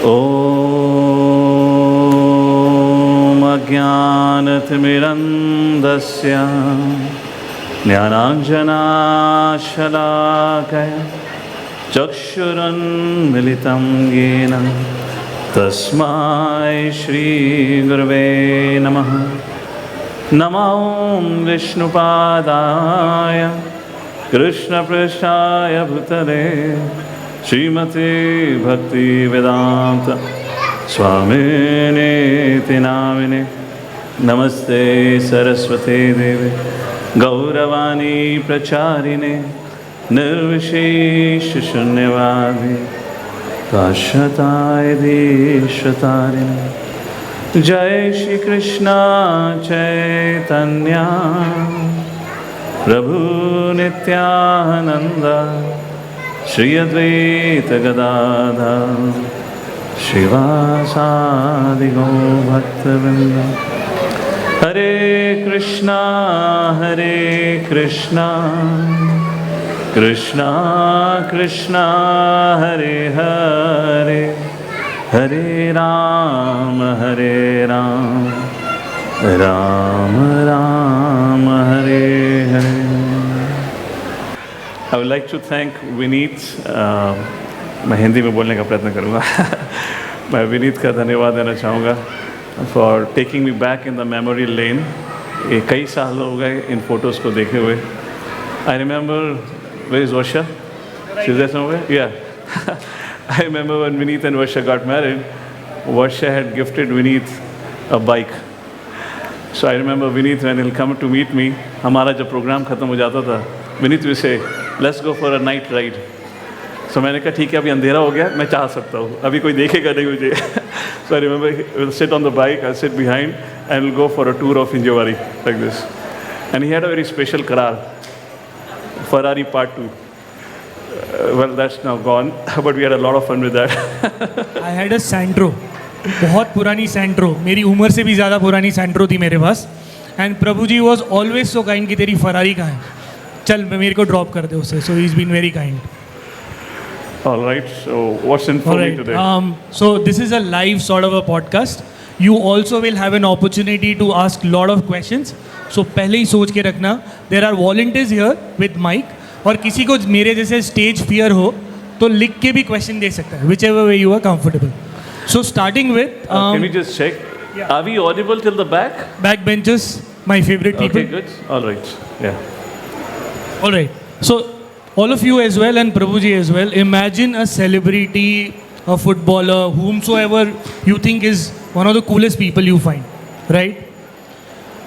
ॐ अज्ञानतिमिरन्धस्य ज्ञानाञ्जनाशलाकया चक्षुरुन्मिलितं येन तस्मै श्रीगुरवे नमः। नमो विष्णुपादाय कृष्णपृष्ठाय भूतले श्रीमते भक्तिवेदान्त स्वामिनेति नामिने। नमस्ते सरस्वते देवे गौरवाणी प्रचारिणे निर्विशेषशून्यवादी पाश्चात्य देशतारिणे। जय श्री कृष्ण चैतन्य प्रभु नित्यानंद श्री अद्वैत गदाधर श्रीवासादि गौभक्तवृंद। हरे कृष्णा कृष्णा कृष्णा हरे हरे, हरे Ram Ram Ram Hare Hare. I would like to thank Vineet. मैं हिंदी में बोलने का प्रयत्न करूँगा। मैं विनीत का धन्यवाद देना चाहूँगा for taking me back in the memory lane. ये कई साल हो गए इन फोटोज़ को देखे हुए। I remember, where is Varsha? She's there somewhere? Yeah. I remember when Vineet and Varsha got married, Varsha had gifted Vineet a bike. So I remember Vineet, when he'll come to meet me, हमारा जब programme ख़त्म हो जाता था, Vineet will say, let's go for a night ride. So मैंने कहा ठीक है, अभी अंधेरा हो गया, मैं चाह सकता हूँ, अभी कोई देखेगा नहीं मुझे। So I remember we'll sit on the bike, I'll sit behind, and we'll go for a tour of Hinjawadi like this. And he had a very special car, Ferrari Part 2. Well, that's now gone, but we had a lot of fun with that. I had a Santro, बहुत पुरानी Santro, मेरी उम्र से भी ज़्यादा पुरानी Santro थी मेरे पास. And Prabhu ji was always so kind कि तेरी Ferrari कहाँ है? चल मेरे को drop कर दे उसे. So he's been very kind. All right. So what's in for me today? So this is a live sort of a podcast. You also will have an opportunity to ask lot of questions. So पहले ही सोच के रखना. There are volunteers here with mic. और किसी को मेरे जैसे stage fear हो तो लिख के भी क्वेश्चन दे सकता है, whichever way you are comfortable. So starting with can we just check? Yeah. Are we audible till the back? Backbenchers, my favorite people. Okay, good. All right. Yeah. All right. So all of you as well and Prabhuji as well. Imagine a celebrity, a footballer, whomsoever you think is one of the coolest people you find, right?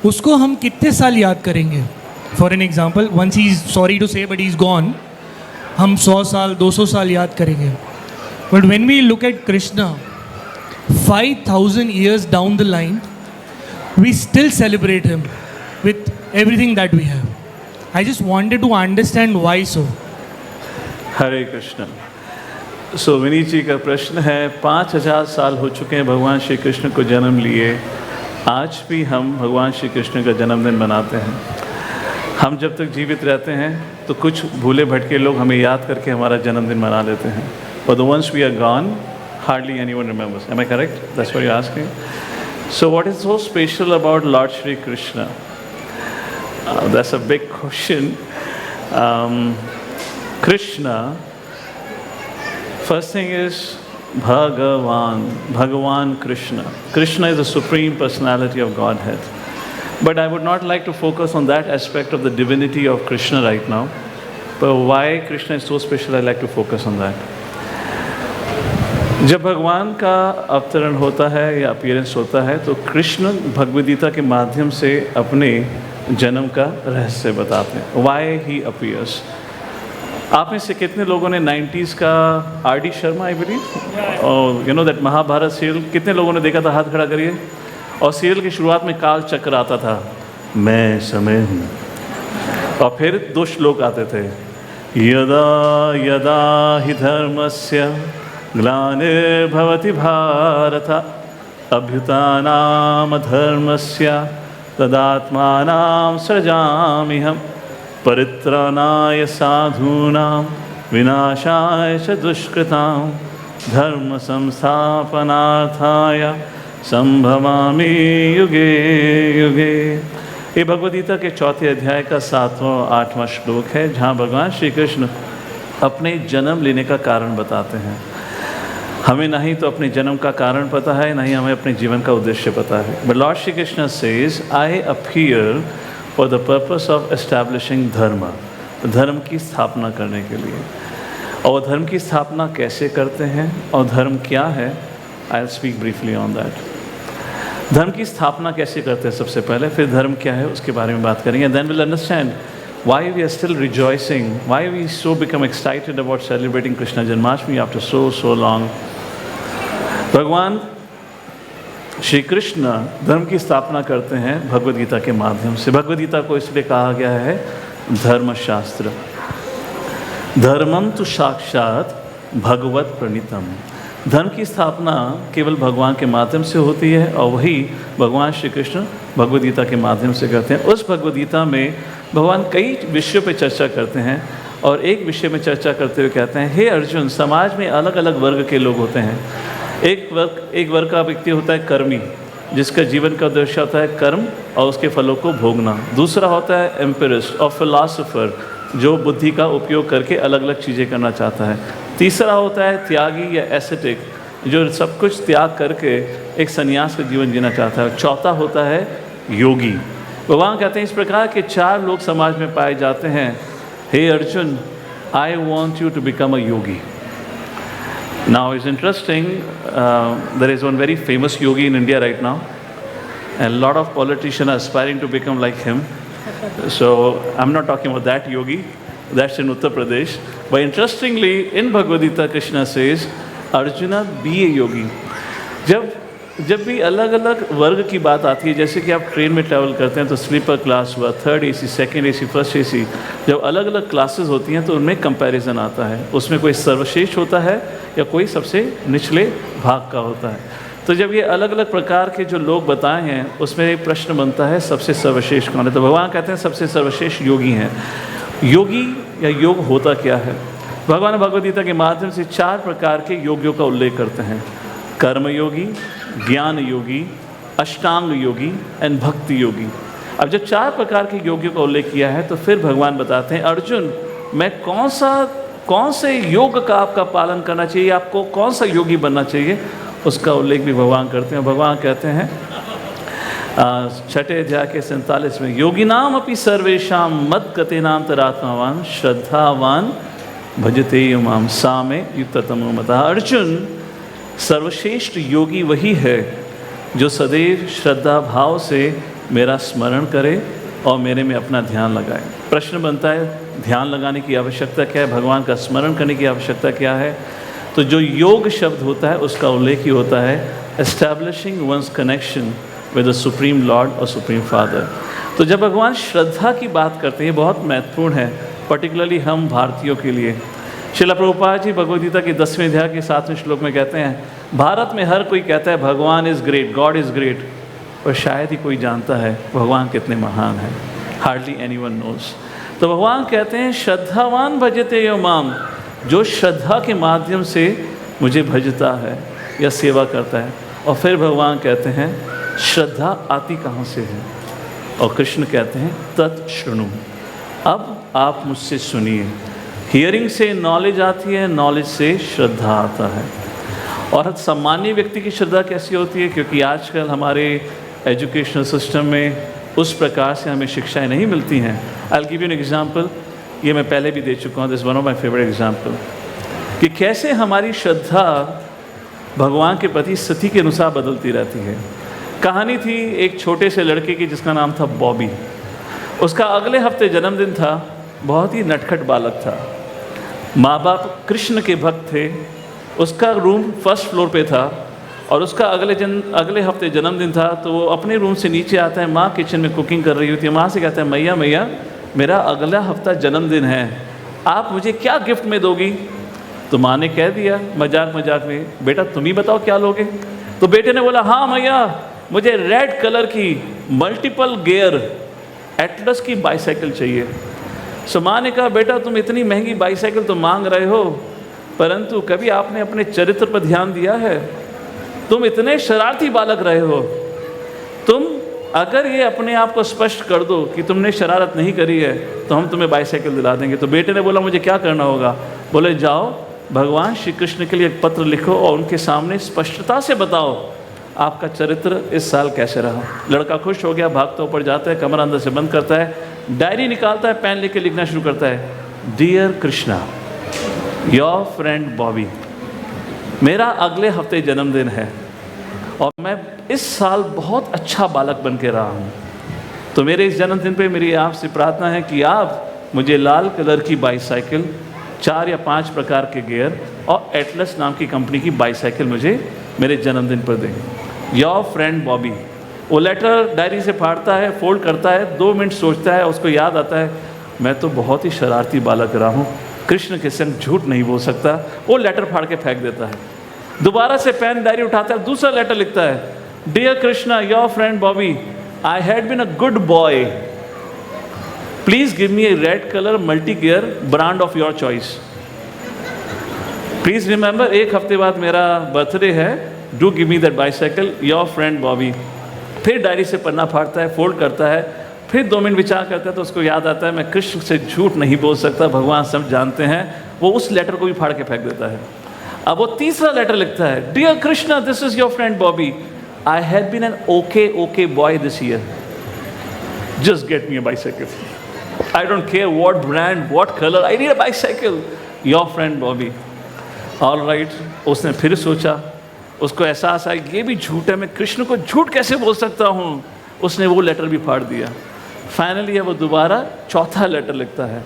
उसको हम कितने साल याद करेंगे? For an example, once he's sorry to say but he's gone, हम 100 साल 200 साल याद करेंगे. But when we look at Krishna, 5,000 years down the line, we still celebrate him with everything that we have. I just wanted to understand why so. Hare Krishna. So Vineet जी का प्रश्न है, 5,000 साल हो चुके हैं भगवान श्री कृष्ण को जन्म लिए, आज भी हम भगवान श्री कृष्ण का जन्मदिन मनाते हैं. हम जब तक जीवित रहते हैं तो कुछ भूले भटके लोग हमें याद करके हमारा जन्मदिन मना लेते हैं. But the ones we are gone, hardly anyone remembers. Am I correct? That's what you're asking. So what is so special about Lord Shri Krishna? That's a big question. Krishna, first thing is Bhagavan Krishna. Krishna is the supreme personality of Godhead. But I would not like to focus on that aspect of the divinity of Krishna right now. But why Krishna is so special, I like to focus on that. जब भगवान का अवतरण होता है या appearance होता है तो कृष्ण भगवद गीता के माध्यम से अपने जन्म का रहस्य बताते हैं. Why he appears. आप में से कितने लोगों ने 90s का R.D. शर्मा आई बिलीव और you know that Mahabharat serial कितने लोगों ने देखा था? हाथ खड़ा करिए. और सीरियल की शुरुआत में काल चक्र आता था, मैं समय हूँ, और फिर 2 श्लोक आते थे, यदा यदा हि धर्मस्य ग्लानिर्भवति भारत अभ्युत्थानाम् धर्मस्य तदात्मानं सृजाम्यहम् परित्राणाय साधूनां विनाशाय च दुष्कृतां धर्म संस्थापनार्थाय संभवामि युगे युगे। ये भगवद गीता के चौथे अध्याय का 7वां 8वां श्लोक है, जहाँ भगवान श्री कृष्ण अपने जन्म लेने का कारण बताते हैं। हमें ना ही तो अपने जन्म का कारण पता है, ना ही हमें अपने जीवन का उद्देश्य पता है। But Lord Shri Krishna says, I appear for the purpose of establishing धर्म, धर्म की स्थापना करने के लिए। और धर्म की स्थापना कैसे करते हैं और धर्म क्या है, I will speak briefly on that. धर्म की स्थापना कैसे करते हैं सबसे पहले, फिर धर्म क्या है उसके बारे में बात करेंगे। Then will understand why we are still rejoicing, why we so become excited about celebrating Krishna Janmashtami after so long. भगवान श्री कृष्ण धर्म की स्थापना करते हैं भगवद गीता के माध्यम से। भगवद गीता को इसलिए कहा गया है धर्मशास्त्र। धर्मम तो साक्षात भगवत प्रणीतम। धर्म की स्थापना केवल भगवान के माध्यम से होती है और वही भगवान श्री कृष्ण भगवद गीता के माध्यम से करते हैं। उस भगवद गीता में भगवान कई विषयों पर चर्चा करते हैं और एक विषय में चर्चा करते हुए कहते हैं, हे अर्जुन, समाज में अलग अलग वर्ग के लोग होते हैं। एक वर्ग का व्यक्ति होता है कर्मी, जिसका जीवन का उद्देश्य होता है कर्म और उसके फलों को भोगना। दूसरा होता है एम्पिरिस्ट और फिलॉसफर, जो बुद्धि का उपयोग करके अलग अलग चीज़ें करना चाहता है। तीसरा होता है त्यागी या एसेटिक, जो सब कुछ त्याग करके एक संन्यास का जीवन जीना चाहता है। चौथा होता है योगी। भगवान कहते हैं इस प्रकार के 4 लोग समाज में पाए जाते हैं। हे Arjun, I want you to become a yogi. Now it's interesting, there is one very famous Yogi in India right now and lot of politician are aspiring to become like him. So I'm not talking about that yogi, that's in Uttar Pradesh. But interestingly, in Bhagavad Gita, Krishna says, Arjuna, be a yogi. जब भी अलग अलग वर्ग की बात आती है, जैसे कि आप ट्रेन में ट्रैवल करते हैं तो स्लीपर क्लास हुआ, 3rd AC, 2nd AC, 1st AC, जब अलग अलग क्लासेस होती हैं तो उनमें कंपैरिजन आता है। उसमें कोई सर्वश्रेष्ठ होता है या कोई सबसे निचले भाग का होता है। तो जब ये अलग अलग प्रकार के जो लोग बताए हैं उसमें एक प्रश्न बनता है, सबसे सर्वश्रेष्ठ कौन है? तो भगवान कहते हैं सबसे सर्वश्रेष्ठ योगी हैं। योगी या योग होता क्या है? भगवान भगवद गीता के माध्यम से 4 प्रकार के योगियों का उल्लेख करते हैं। कर्म योगी, ज्ञान योगी, अष्टांग योगी एंड भक्ति योगी। अब जब 4 प्रकार के योगियों का उल्लेख किया है तो फिर भगवान बताते हैं, अर्जुन, मैं कौन से योग का आपका पालन करना चाहिए, आपको कौन सा योगी बनना चाहिए, उसका उल्लेख भी भगवान करते हैं। भगवान कहते हैं 6ठे अध्याय के 47 में, योगी नाम अपि सर्वेशाम मद गतेनांतरात्मावान श्रद्धावान भजते युमाम सा में युक्ततमो मतः। अर्जुन, सर्वश्रेष्ठ योगी वही है जो सदैव श्रद्धा भाव से मेरा स्मरण करे और मेरे में अपना ध्यान लगाए। प्रश्न बनता है, ध्यान लगाने की आवश्यकता क्या है, भगवान का स्मरण करने की आवश्यकता क्या है? तो जो योग शब्द होता है उसका उल्लेख ही होता है establishing one's connection with the supreme lord और सुप्रीम फादर। तो जब भगवान श्रद्धा की बात करते हैं, बहुत महत्वपूर्ण है, पर्टिकुलरली हम भारतीयों के लिए। श्रील प्रभुपाद जी भगवद गीता के 10वें अध्याय के 7वें श्लोक में कहते हैं, भारत में हर कोई कहता है भगवान is great, God is great, और शायद ही कोई जानता है भगवान कितने महान हैं। Hardly anyone knows. तो भगवान कहते हैं श्रद्धावान भजते यो माम, जो श्रद्धा के माध्यम से मुझे भजता है या सेवा करता है। और फिर भगवान कहते हैं श्रद्धा आती कहाँ से है? और कृष्ण कहते हैं तत् शृणु, अब आप मुझसे सुनिए। हियरिंग से नॉलेज आती है, नॉलेज से श्रद्धा आता है। और सामान्य व्यक्ति की श्रद्धा कैसी होती है? क्योंकि आजकल हमारे एजुकेशनल सिस्टम में उस प्रकार से हमें शिक्षाएं नहीं मिलती हैं। I will give you an example, ये मैं पहले भी दे चुका हूँ, this one of my favourite example, कि कैसे हमारी श्रद्धा भगवान के प्रति स्थिति के अनुसार बदलती रहती है। कहानी थी एक छोटे से लड़के की जिसका नाम था बॉबी। उसका अगले हफ्ते जन्मदिन था। बहुत ही नटखट बालक था। माँ बाप कृष्ण के भक्त थे। उसका रूम 1st फ्लोर पे था और उसका अगले हफ्ते जन्मदिन था। तो वो अपने रूम से नीचे आता है, माँ किचन में कुकिंग कर रही होती है। माँ से कहता है, मैया मेरा अगला हफ्ता जन्मदिन है, आप मुझे क्या गिफ्ट में दोगी? तो माँ ने कह दिया मजाक में, बेटा तुम ही बताओ क्या लोगे? तो बेटे ने बोला, हाँ मैया, मुझे रेड कलर की मल्टीपल गियर एटलस की बाईसाइकिल चाहिए। सो माँ ने कहा, बेटा तुम इतनी महंगी बाईसाइकिल तो मांग रहे हो, परंतु कभी आपने अपने चरित्र पर ध्यान दिया है? तुम इतने शरारती बालक रहे हो। तुम अगर ये अपने आप को स्पष्ट कर दो कि तुमने शरारत नहीं करी है तो हम तुम्हें बाइसाइकिल दिला देंगे। तो बेटे ने बोला मुझे क्या करना होगा? बोले जाओ भगवान श्री कृष्ण के लिए एक पत्र लिखो और उनके सामने स्पष्टता से बताओ आपका चरित्र इस साल कैसे रहा। लड़का खुश हो गया, भागता ऊपर जाता है, कमरा अंदर से बंद करता है, डायरी निकालता है, पेन लेके लिखना शुरू करता है। Dear Krishna, your friend Bobby, मेरा अगले हफ्ते जन्मदिन है और मैं इस साल बहुत अच्छा बालक बन के रहा हूँ। तो मेरे इस जन्मदिन पे मेरी आपसे प्रार्थना है कि आप मुझे लाल कलर की बाईसाइकिल, 4 या 5 प्रकार के गियर और एटलस नाम की कंपनी की बाईसाइकिल मुझे मेरे जन्मदिन पर दें। Your friend Bobby. वो लेटर डायरी से फाड़ता है, फोल्ड करता है, 2 मिनट सोचता है, उसको याद आता है मैं तो बहुत ही शरारती बालक रहा हूँ, कृष्ण के संग झूठ नहीं बोल सकता। वो लेटर फाड़ के फेंक देता है। दोबारा से पेन डायरी उठाता है, दूसरा लेटर लिखता है। Dear Krishna, your friend Bobby, I had been a good boy, please give me a red colour multi gear brand of your choice. Please remember, 1 हफ्ते बाद मेरा बर्थडे है, do give me that bicycle, your friend Bobby. फिर diary से पन्ना फाड़ता है, fold करता है, फिर 2 मिनट विचार करता है तो उसको याद आता है मैं कृष्ण से झूठ नहीं बोल सकता, भगवान सब जानते हैं। वो उस लेटर को भी फाड़ के फेंक देता है। अब वो तीसरा लेटर लिखता है। Dear Krishna, this is your friend Bobby, I have been an okay boy this year, just get me a bicycle, I don't care what brand, what colour, I need a bicycle, your friend Bobby. All right, उसने फिर सोचा, उसको एहसास आया ये भी झूठ है, मैं कृष्ण को झूठ कैसे बोल सकता हूँ। उसने वो लेटर भी फाड़ दिया। फाइनली वो दोबारा चौथा लेटर लिखता है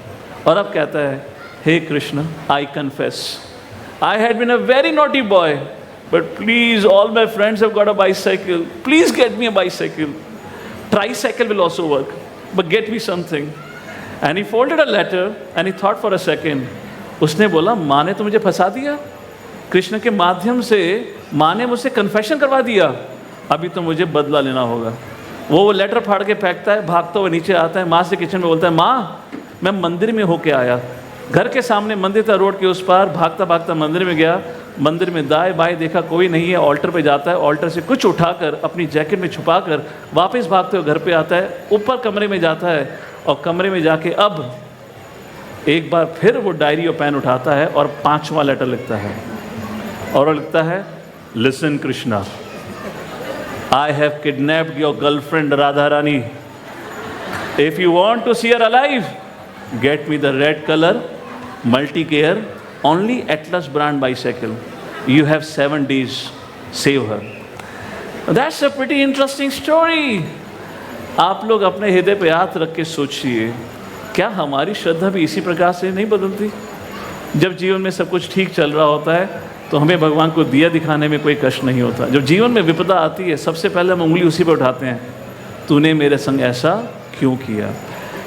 और अब कहता है, हे Krishna, I confess, I had been a very naughty boy, but please all my friends have got a bicycle, please get me a bicycle, tricycle will also work, but get me something. And he folded a letter and he thought for a second. उसने बोला माँ ने तो मुझे फंसा दिया, कृष्ण के माध्यम से माँ ने मुझसे कन्फेशन करवा दिया, अभी तो मुझे बदला लेना होगा। वो लेटर फाड़ के फेंकता है, भागता हुआ नीचे आता है, माँ से किचन में बोलता है, माँ मैं मंदिर में होके आया। घर के सामने मंदिर था, रोड के उस पार, भागता भागता मंदिर में गया। मंदिर में दाएं बाएं देखा कोई नहीं है, ऑल्टर पे जाता है, ऑल्टर से कुछ उठाकर अपनी जैकेट में छुपाकर वापस भागते हुए घर पे आता है, ऊपर कमरे में जाता है और कमरे में जाके अब एक बार फिर वो डायरी और पेन उठाता है और 5वां लेटर लिखता है और वो लिखता है, listen Krishna, I have kidnapped your girlfriend Radharani. If you want to see her alive, get me the red color, multi-gear, only Atlas brand bicycle. You have 7 days. Save her. That's a pretty interesting story. आप लोग अपने हृदय पे हाथ रख के सोचिए, क्या हमारी श्रद्धा भी इसी प्रकार से नहीं बदलती? जब जीवन में सब कुछ ठीक चल रहा होता है तो हमें भगवान को दिया दिखाने में कोई कष्ट नहीं होता। जब जीवन में विपदा आती है सबसे पहले हम उंगली उसी पर उठाते हैं, तूने मेरे संग ऐसा क्यों किया।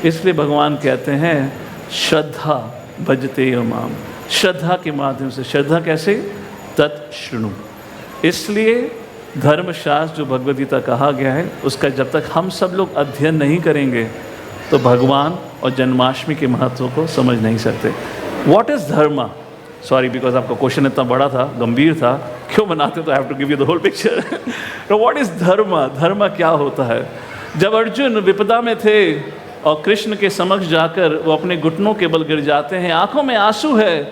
इसलिए भगवान कहते हैं श्रद्धा भजते माम, श्रद्धा के माध्यम से। श्रद्धा कैसे? तत्शृणु। इसलिए धर्मशास्त्र जो भगवद गीता कहा गया है उसका जब तक हम सब लोग अध्ययन नहीं करेंगे तो भगवान और जन्माष्टमी के महत्व को समझ नहीं सकते। What is dharma? Sorry because आपका क्वेश्चन इतना बड़ा था, गंभीर था, क्यों बनाते तो I have to give you the whole picture. तो व्हाट इज धर्म? धर्म क्या होता है? जब अर्जुन विपदा में थे और कृष्ण के समक्ष जाकर वो अपने घुटनों के बल गिर जाते हैं, आंखों में आंसू है,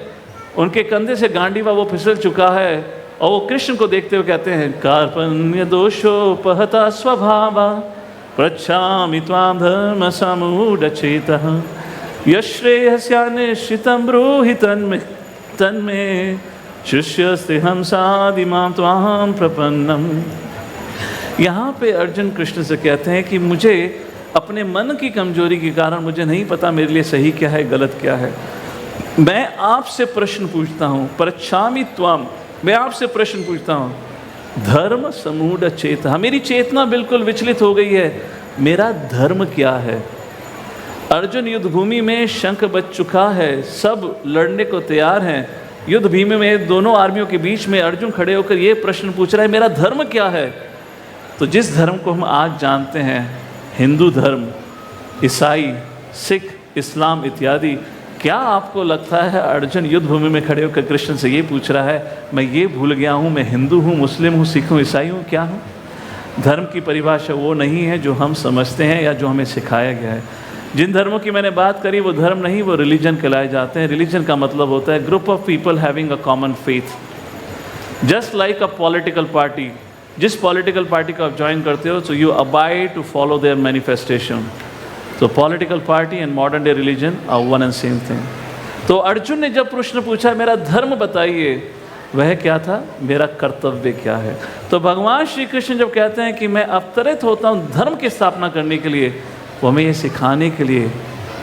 उनके कंधे से गांडीवा वो फिसल चुका है और वो कृष्ण को देखते हुए कहते हैं, कार्पण्य दोषोपहता स्वभावा पृच्छामि त्वां धर्म समूढचेतः यश्रेयस्यानिश्चितं ब्रूहि तन्मे शिष्यस्ते हंसादिमां त्वां प्रपन्नम। यहाँ पे अर्जुन कृष्ण से कहते हैं कि मुझे अपने मन की कमजोरी के कारण मुझे नहीं पता मेरे लिए सही क्या है गलत क्या है। मैं आपसे प्रश्न पूछता हूँ, पृच्छामि त्वां, मैं आपसे प्रश्न पूछता हूँ, धर्म समूढ़ चेतना, मेरी चेतना बिल्कुल विचलित हो गई है, मेरा धर्म क्या है। अर्जुन युद्ध भूमि में शंख बज चुका है, सब लड़ने को तैयार हैं। युद्ध भूमि में दोनों आर्मियों के बीच में अर्जुन खड़े होकर ये प्रश्न पूछ रहा है, मेरा धर्म क्या है। तो जिस धर्म को हम आज जानते हैं, हिंदू धर्म, ईसाई, सिख, इस्लाम इत्यादि, क्या आपको लगता है अर्जुन युद्ध भूमि में खड़े होकर कृष्ण से ये पूछ रहा है, मैं ये भूल गया हूँ, मैं हिंदू हूँ, मुस्लिम हूँ, सिख हूँ, ईसाई हूँ, क्या हूँ? धर्म की परिभाषा वो नहीं है जो हम समझते हैं या जो हमें सिखाया गया है। जिन धर्मों की मैंने बात करी वो धर्म नहीं, वो रिलीजन कहलाए जाते हैं। रिलीजन का मतलब होता है group of people having a common faith. Just like a political party, जिस पॉलिटिकल पार्टी को आप ज्वाइन करते हो, so you abide to follow their manifestation. तो political party and modern day religion are one and same thing. तो अर्जुन ने जब प्रश्न पूछा मेरा धर्म बताइए, वह क्या था, मेरा कर्तव्य क्या है। तो भगवान श्री कृष्ण जब कहते हैं कि मैं अवतरित होता हूँ धर्म की स्थापना करने के लिए, वो हमें ये सिखाने के लिए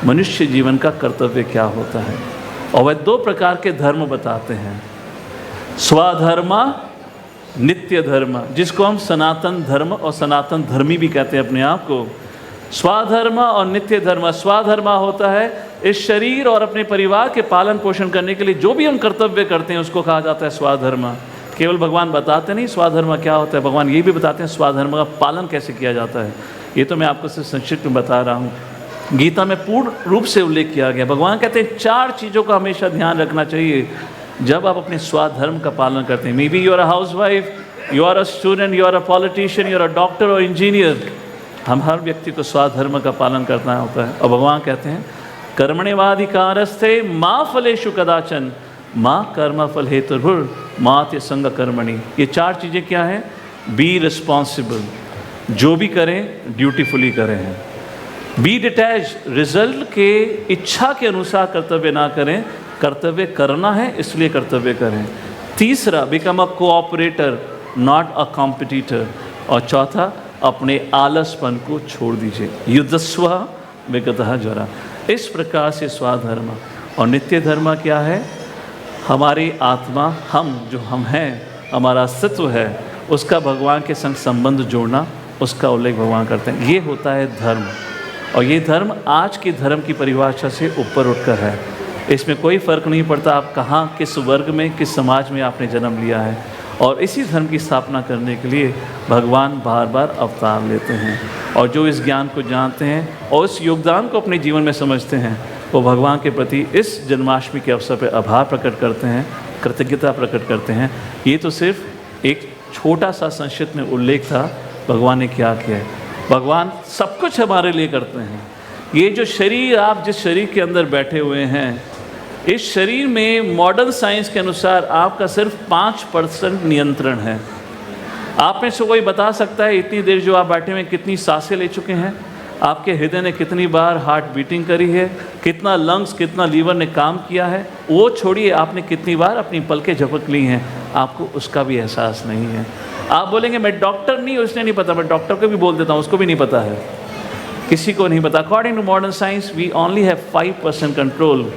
मनुष्य जीवन का कर्तव्य क्या होता है। और वह 2 प्रकार के धर्म बताते हैं, स्वधर्मा, नित्य धर्म, जिसको हम सनातन धर्म और सनातन धर्मी भी कहते हैं अपने आप को। स्वधर्म और नित्य धर्म। स्वधर्म होता है इस शरीर और अपने परिवार के पालन पोषण करने के लिए जो भी हम कर्तव्य करते हैं उसको कहा जाता है स्वधर्म। केवल भगवान बताते नहीं स्वधर्म क्या होता है, भगवान ये भी बताते हैं स्वधर्म का पालन कैसे किया जाता है। ये तो मैं आपको सिर्फ संक्षिप्त में बता रहा हूँ, गीता में पूर्ण रूप से उल्लेख किया गया। भगवान कहते हैं 4 चीज़ों का हमेशा ध्यान रखना चाहिए जब आप अपने स्वधर्म का पालन करते हैं। Maybe you are a housewife, you are a student, you are a politician, you are a doctor और इंजीनियर। हम हर व्यक्ति को स्वधर्म का पालन करना होता है। और भगवान कहते हैं कर्मण्येवाधिकारस्ते माँ फलेषु कदाचन माँ कर्म फल हेतुर्भुर माते संग कर्मणि। ये 4 चीज़ें क्या हैं? बी रिस्पॉन्सिबल, जो भी करें ड्यूटीफुली करें। बी डिटैच, रिजल्ट के इच्छा के अनुसार कर्तव्य ना करें, कर्तव्य करना है इसलिए कर्तव्य करें। तीसरा, become a cooperator not a competitor. और चौथा, अपने आलसपन को छोड़ दीजिए, युद्धस्व विगतः ज्वरा। इस प्रकार से स्वधर्म। और नित्य धर्म क्या है? हमारी आत्मा, हम जो हम हैं, हमारा अस्तित्व है, उसका भगवान के संग संबंध जोड़ना, उसका उल्लेख भगवान करते हैं। ये होता है धर्म। और ये धर्म आज की धर्म की परिभाषा से ऊपर उठकर है। इसमें कोई फ़र्क नहीं पड़ता आप कहाँ, किस वर्ग में, किस समाज में आपने जन्म लिया है। और इसी धर्म की स्थापना करने के लिए भगवान बार बार अवतार लेते हैं। और जो इस ज्ञान को जानते हैं और इस योगदान को अपने जीवन में समझते हैं, वो भगवान के प्रति इस जन्माष्टमी के अवसर पर आभार प्रकट करते हैं, कृतज्ञता प्रकट करते हैं। ये तो सिर्फ एक छोटा सा संक्षिप्त में उल्लेख था भगवान ने क्या किया है। भगवान सब कुछ हमारे लिए करते हैं। ये जो शरीर, आप जिस शरीर के अंदर बैठे हुए हैं, इस शरीर में मॉडर्न साइंस के अनुसार आपका सिर्फ 5% नियंत्रण है। आप में से कोई बता सकता है इतनी देर जो आप बैठे हुए हैं कितनी सांसें ले चुके हैं? आपके हृदय ने कितनी बार हार्ट बीटिंग करी है? कितना लंग्स, कितना लीवर ने काम किया है? वो छोड़िए, आपने कितनी बार अपनी पलकें झपक ली हैं, आपको उसका भी एहसास नहीं है। आप बोलेंगे मैं डॉक्टर नहीं, उसने नहीं पता। मैं डॉक्टर को भी बोल देता हूँ, उसको भी नहीं पता है, किसी को नहीं पता। According to modern science we only have 5% control.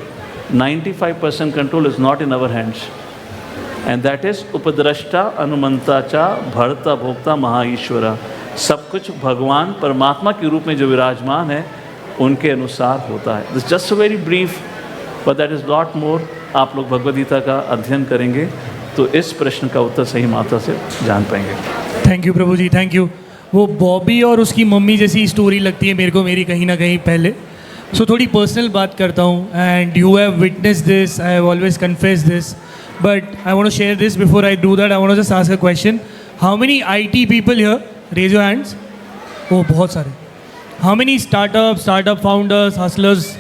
95% control is not in our hands, and that is उपद्रष्टा अनुमंता चा भरता भोक्ता महाईश्वरा। सब कुछ भगवान परमात्मा के रूप में जो विराजमान है उनके अनुसार होता है। This just very brief but that is lot more. आप लोग भगवद गीता का अध्ययन करेंगे तो इस प्रश्न का उत्तर सही मात्रा से जान पाएंगे। Thank you Prabhu ji, thank you. वो बॉबी और उसकी मम्मी जैसी स्टोरी लगती है मेरे को, मेरी कहीं ना कहीं पहले। सो थोड़ी पर्सनल बात करता हूँ, and you have witness this, I have always confess this, but I want to share this. Before I do that, I want to just ask a question. How many IT people here? Raise your hands. ओ बहुत सारे। How many startup founders, hustlers?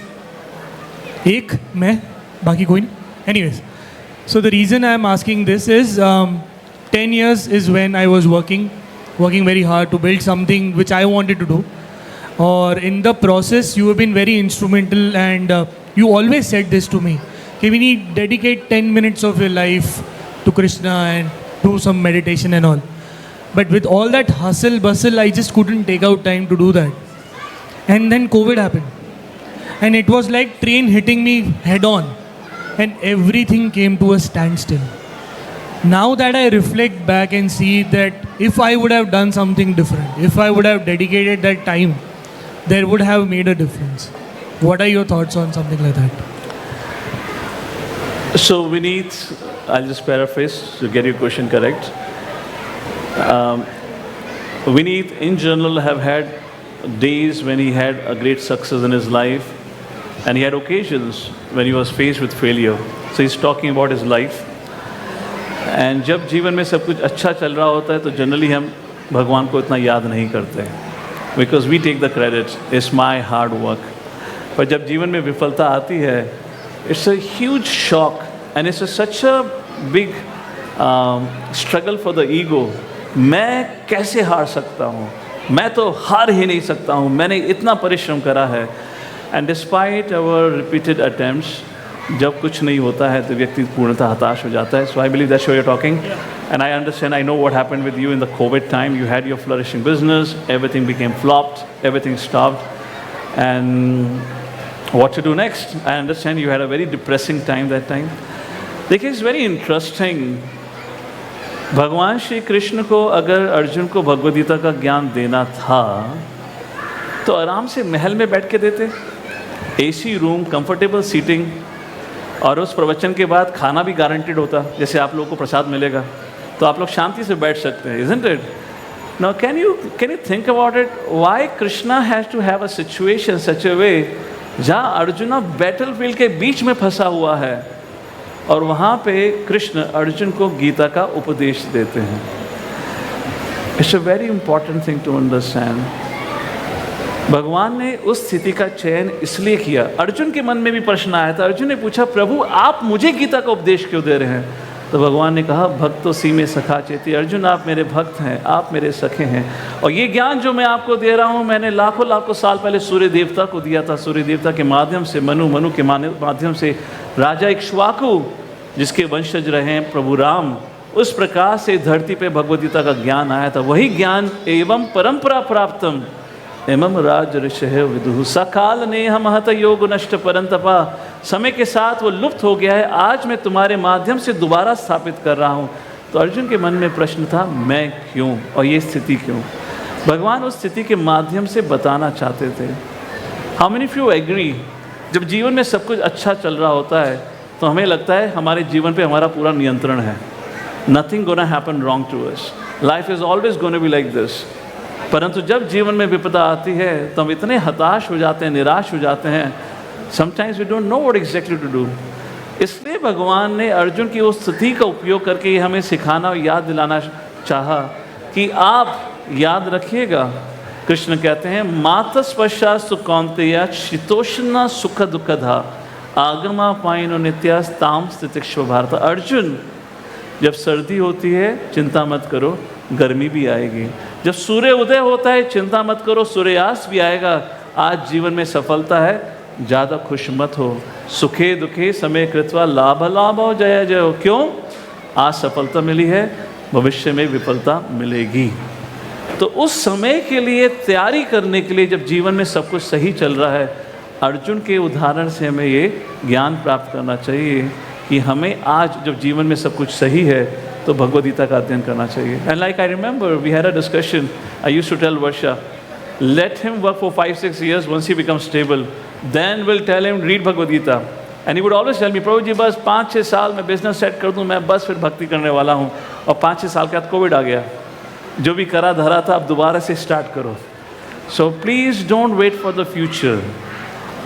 एक, मैं, बाकी कोई नहीं। Anyways, so the reason I am asking this is 10 years is when I was working very hard to build something which I wanted to do. Or in the process, you have been very instrumental, and you always said this to me, कि we need dedicate 10 minutes of your life to Krishna and do some meditation and all. But with all that hustle bustle, I just couldn't take out time to do that. And then COVID happened, and it was like train hitting me head on, and everything came to a standstill. Now that I reflect back and see that if I would have done something different, if I would have dedicated that time, there would have made a difference. What are your thoughts on something like that? So we need, I'll just paraphrase to get your question correct. We need in general have had days when he had a great success in his life, and he had occasions when he was faced with failure. So he's talking about his life. And जब जीवन में सब कुछ अच्छा चल रहा होता है तो जनरली हम भगवान को इतना याद नहीं करते, because we take the credit, it's my hard work. पर जब जीवन में विफलता आती है, it's a huge shock and it's such a big struggle for the ego. मैं कैसे हार सकता हूँ, मैं तो हार ही नहीं सकता हूँ, मैंने इतना परिश्रम करा है. And despite our repeated attempts, जब कुछ नहीं होता है तो व्यक्ति पूर्णतः हताश हो जाता है. So I believe that's what you are talking, and I understand, I know what happened with you in the covid time. You had your flourishing business, everything became flopped, everything stopped, and what to do next? I understand you had a very depressing time that time. देखिए, it's very interesting. भगवान श्री कृष्ण को अगर अर्जुन को भगवद गीता का ज्ञान देना था तो आराम से महल में बैठ के देते, एसी रूम, कंफर्टेबल सीटिंग, और उस प्रवचन के बाद खाना भी गारंटेड होता. जैसे आप लोगों को प्रसाद मिलेगा तो आप लोग शांति से बैठ सकते हैं. Isn't it? Now can you think about it? Why Krishna has to have a situation such a way जहाँ अर्जुन बैटलफील्ड के बीच में फंसा हुआ है और वहाँ पे कृष्ण अर्जुन को गीता का उपदेश देते हैं? It's a very important thing to understand. भगवान ने उस स्थिति का चयन इसलिए किया. अर्जुन के मन में भी प्रश्न आया था. अर्जुन ने पूछा, प्रभु आप मुझे गीता का उपदेश क्यों दे रहे हैं? तो भगवान ने कहा, भक्तो सी में सखा चेती. अर्जुन आप मेरे भक्त हैं, आप मेरे सखे हैं, और ये ज्ञान जो मैं आपको दे रहा हूँ मैंने लाखों साल पहले सूर्य देवता को दिया था. सूर्य देवता के माध्यम से मनु के माध्यम से राजा इक्ष्वाकु, जिसके वंशज रहे हैं प्रभु राम, उस प्रकार से धरती पे भगवद गीता का ज्ञान आया था. वही ज्ञान एवं परंपरा प्राप्तम एवं राज ऋषि विदुः सकाल नेह महत योग नष्ट परंतपा. समय के साथ वो लुप्त हो गया है, आज मैं तुम्हारे माध्यम से दोबारा स्थापित कर रहा हूँ. तो अर्जुन के मन में प्रश्न था, मैं क्यों और ये स्थिति क्यों? भगवान उस स्थिति के माध्यम से बताना चाहते थे. How many of you agree? जब जीवन में सब कुछ अच्छा चल रहा होता है तो हमें लगता है हमारे जीवन पे हमारा पूरा नियंत्रण है. Nothing gonna happen wrong to us, life is always gonna be like this. परंतु जब जीवन में विपदा आती है तो हम इतने हताश हो जाते हैं, निराश हो जाते हैं. Sometimes we don't know what exactly to do. इसलिए भगवान ने अर्जुन की उस स्थिति का उपयोग करके हमें सिखाना और याद दिलाना चाहा कि आप याद रखिएगा. कृष्ण कहते हैं, मातस्पशा सुकौन्तेय शीतोष्ण सुख दुखधा आगमा पाइनो नित्यास्ताम स्थितिक्ष्व भारत. अर्जुन, जब सर्दी होती है चिंता मत करो, गर्मी भी आएगी. जब सूर्य उदय होता है चिंता मत करो, सूर्यास्त भी आएगा. आज जीवन में सफलता है, ज़्यादा खुश मत हो. सुखे दुखे समय कृत्वा लाभ लाभो जय जय हो. क्यों? आज सफलता मिली है, भविष्य में विफलता मिलेगी. तो उस समय के लिए तैयारी करने के लिए जब जीवन में सब कुछ सही चल रहा है, अर्जुन के उदाहरण से हमें ये ज्ञान प्राप्त करना चाहिए कि हमें आज जब जीवन में सब कुछ सही है तो भगवद गीता का अध्ययन करना चाहिए. And like I remember we had a discussion, I used to tell Varsha, let him work for 5-6 years. Once he becomes stable, then we'll tell him read Bhagavad Gita. And he would always tell me, प्रभु जी बस 5-6 साल में business set कर दूँ, मैं बस फिर भक्ति करने वाला हूँ. और 5-6 साल के बाद कोविड आ गया. जो भी करा धरा था अब दोबारा से स्टार्ट करो. So please don't wait for the future.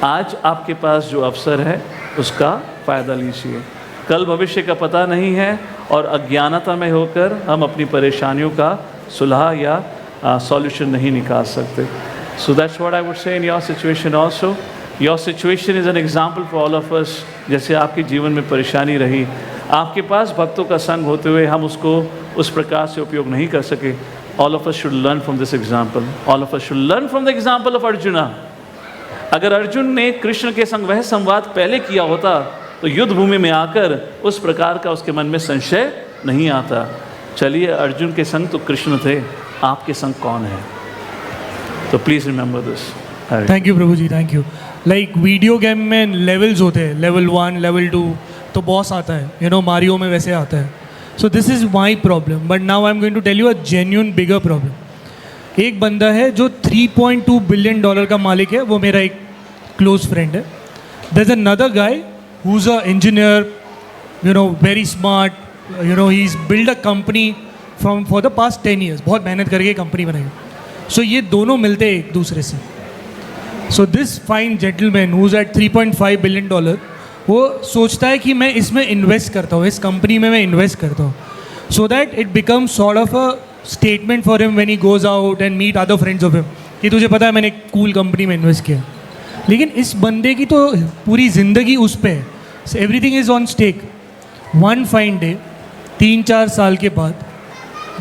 आज आपके पास जो अवसर है उसका फ़ायदा लीजिए. कल भविष्य का पता नहीं है और अज्ञानता में होकर हम अपनी परेशानियों का सुलह या सॉल्यूशन नहीं निकाल सकते. So that's what I would say in your situation also. Your situation is an example for all of us. जैसे आपके जीवन में परेशानी रही, आपके पास भक्तों का संग होते हुए हम उसको उस प्रकार से उपयोग नहीं कर सके. All of us should learn from this example. All of us should learn from the example of arjuna. अगर अर्जुन ने कृष्ण के संग वह संवाद पहले किया होता तो युद्ध भूमि में आकर उस प्रकार का उसके मन में संशय नहीं आता. चलिए, अर्जुन के संग तो कृष्ण थे, आपके संग कौन है? तो please remember this. Thank you Prabhu ji, thank you. Like video game में लेवल्स होते हैं, लेवल 1, लेवल 2, तो बॉस आता है, यू नो मारियो में वैसे आता है. So this is my problem. But now I am going to tell you a genuine bigger problem. एक बंदा है जो $3.2 बिलियन का मालिक है, वो मेरा एक क्लोज फ्रेंड है. There is another guy who is a engineer, you know very smart, you know he is build a company from for the past 10 years. बहुत मेहनत करके कंपनी बनाई. सो ये दोनों मिलते हैं एक दूसरे से. So this fine gentleman who is at $3.5 billion, वो सोचता है कि मैं इसमें इन्वेस्ट करता हूँ, इस कंपनी में मैं इन्वेस्ट करता हूँ, so that it becomes sort of a statement for him when he goes out and meet other friends of him कि तुझे पता है मैंने एक कूल कंपनी में इन्वेस्ट किया. लेकिन इस बंदे की तो पूरी ज़िंदगी उस पर है, everything is on stake. One fine day 3-4 साल के बाद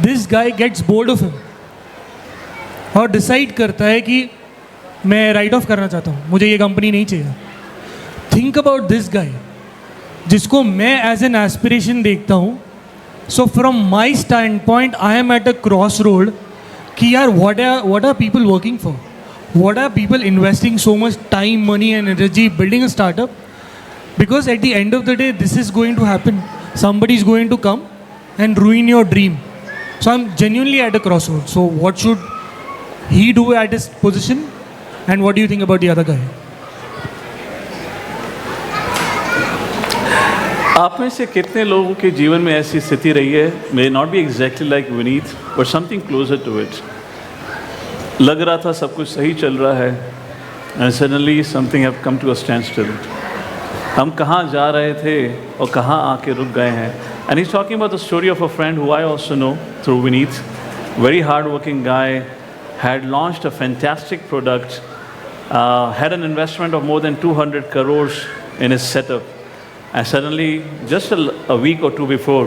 this guy gets bored of him और डिसाइड करता है कि मैं राइट ऑफ करना चाहता हूँ, मुझे ये कंपनी नहीं चाहिए. थिंक अबाउट दिस गाय जिसको मैं एज एन एस्पिरेशन देखता हूँ. So from my stand point I am at a cross road कि यार what are people working for? What are people investing so much time, money and energy building a startup? Because at the end of the day, this is going to happen. Somebody is going to come and ruin your dream. So I'm genuinely at a crossroad. So what should he do at his position? And what do you think about the other guy? आप में से कितने लोगों के जीवन में ऐसी स्थिति रही है, may not be exactly like Vineet but something closer to it. लग रहा था सब कुछ सही चल रहा है and suddenly something have come to a standstill. हम कहाँ जा रहे थे और कहाँ आके रुक गए हैं. And he is talking about the story of a friend who I also know through Vineet. Very hard working guy, had launched a fantastic product, had an investment of more than 200 crores in his setup, and suddenly just a week or two before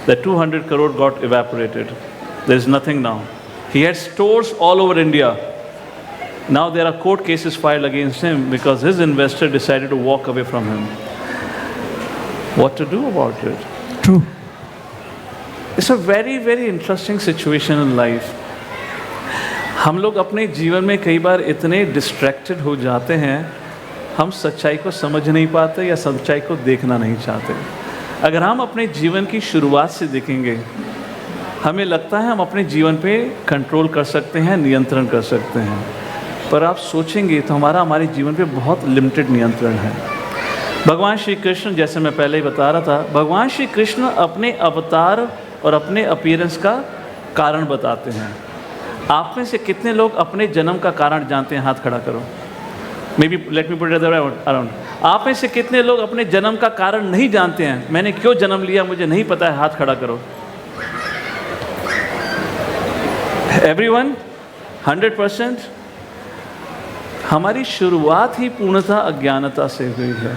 that 200 crore got evaporated. There is nothing now. He had stores all over India. Now there are court cases filed against him because his investor decided to walk away from him. What to do about it? True. It's a very, very interesting situation in life. हम लोग अपने जीवन में कई बार इतने distracted हो जाते हैं, हम सच्चाई को समझ नहीं पाते या सच्चाई को देखना नहीं चाहते. अगर हम अपने जीवन की शुरुआत से देखेंगे, हमें लगता है हम अपने जीवन पे कंट्रोल कर सकते हैं, नियंत्रण कर सकते हैं. पर आप सोचेंगे तो हमारे जीवन पे बहुत लिमिटेड नियंत्रण है. भगवान श्री कृष्ण, जैसे मैं पहले ही बता रहा था, भगवान श्री कृष्ण अपने अवतार और अपने अपीयरेंस का कारण बताते हैं. आप में से कितने लोग अपने जन्म का कारण जानते हैं? हाथ खड़ा करो. May be let me put it around. आप में से कितने लोग अपने जन्म का कारण नहीं जानते हैं? मैंने क्यों जन्म लिया मुझे नहीं पता है. हाथ खड़ा करो. एवरीवन, 100%. हमारी शुरुआत ही पूर्णतः अज्ञानता से हुई है.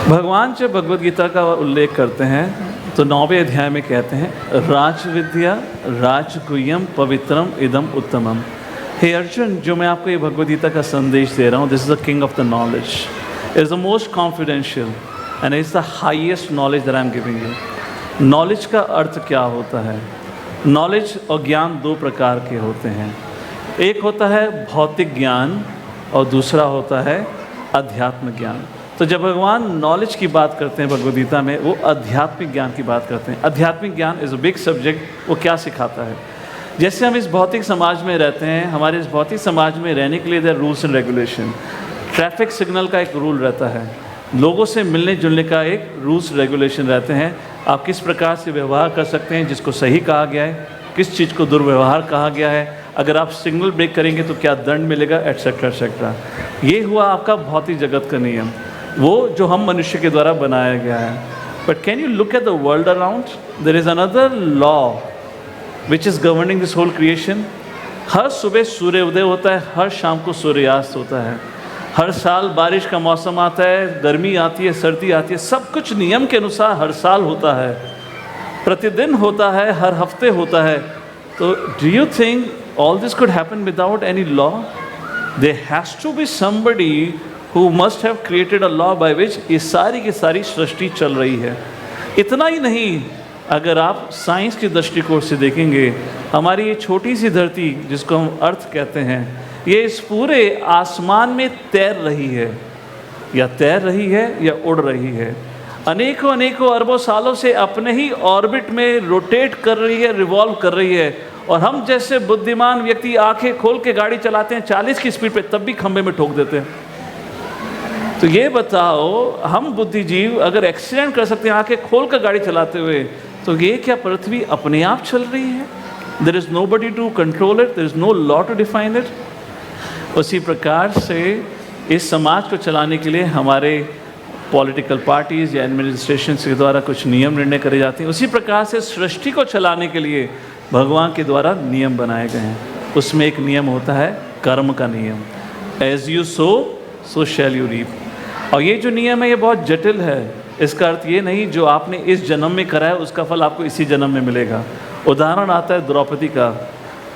भगवान जब भगवद गीता का उल्लेख करते हैं तो 9वें अध्याय में कहते हैं, राज विद्या राजगुह्यम पवित्रम इदम उत्तमम. हे अर्जुन, जो मैं आपको ये भगवद गीता का संदेश दे रहा हूँ, this is the king of the knowledge, is the most confidential and is the highest knowledge that I am giving you. Knowledge का अर्थ क्या होता है? नॉलेज और ज्ञान दो प्रकार के होते हैं. एक होता है भौतिक ज्ञान और दूसरा होता है अध्यात्म ज्ञान. तो जब भगवान नॉलेज की बात करते हैं भगवद गीता में, वो आध्यात्मिक ज्ञान की बात करते हैं. आध्यात्मिक ज्ञान इज़ अ बिग सब्जेक्ट. वो क्या सिखाता है? जैसे हम इस भौतिक समाज में रहते हैं, हमारे इस भौतिक समाज में रहने के लिए their rules and regulation. Traffic signal का एक रूल रहता है, लोगों से मिलने जुलने का एक रूल्स रेगुलेशन रहते हैं. आप किस प्रकार से व्यवहार कर सकते हैं, जिसको सही कहा गया है, किस चीज़ को दुर्व्यवहार कहा गया है, अगर आप सिग्नल ब्रेक करेंगे तो क्या दंड मिलेगा, एट्सेट्रा एट्सेट्रा. ये हुआ आपका भौतिक जगत का नियम, वो जो हम मनुष्य के द्वारा बनाया गया है. But can you look at the world around? There is another law which is governing this whole creation. हर सुबह सूर्य उदय होता है, हर शाम को सूर्यास्त होता है. हर साल बारिश का मौसम आता है, गर्मी आती है, सर्दी आती है. सब कुछ नियम के अनुसार हर साल होता है, प्रतिदिन होता है, हर हफ्ते होता है. तो do you think all this could happen without any law? There has to be somebody who must have created a law by which ये सारी की सारी सृष्टि चल रही है. इतना ही नहीं, अगर आप साइंस की दृष्टिकोण से देखेंगे, हमारी ये छोटी सी धरती जिसको हम अर्थ कहते हैं, ये इस पूरे आसमान में तैर रही है, या तैर रही है या उड़ रही है. अनेकों अनेकों अरबों सालों से अपने ही ऑर्बिट में रोटेट कर रही है, रिवॉल्व कर रही है. और हम जैसे बुद्धिमान व्यक्ति आंखें खोल के गाड़ी चलाते हैं 40 की स्पीड पे, तब भी खंभे में ठोक देते हैं. तो ये बताओ, हम बुद्धिजीव अगर एक्सीडेंट कर सकते हैं आंखें खोल कर गाड़ी चलाते हुए, तो ये क्या पृथ्वी अपने आप चल रही है? There is nobody to control it, there is no law to define it. उसी प्रकार से इस समाज को चलाने के लिए हमारे पॉलिटिकल पार्टीज़ या एडमिनिस्ट्रेशन के द्वारा कुछ नियम निर्णय करे जाते हैं। उसी प्रकार से सृष्टि को चलाने के लिए भगवान के द्वारा नियम बनाए गए हैं। उसमें एक नियम होता है कर्म का नियम, as you sow shall you reap. और ये जो नियम है ये बहुत जटिल है। इसका अर्थ ये नहीं जो आपने इस जन्म में करा है उसका फल आपको इसी जन्म में मिलेगा। उदाहरण आता है द्रौपदी का।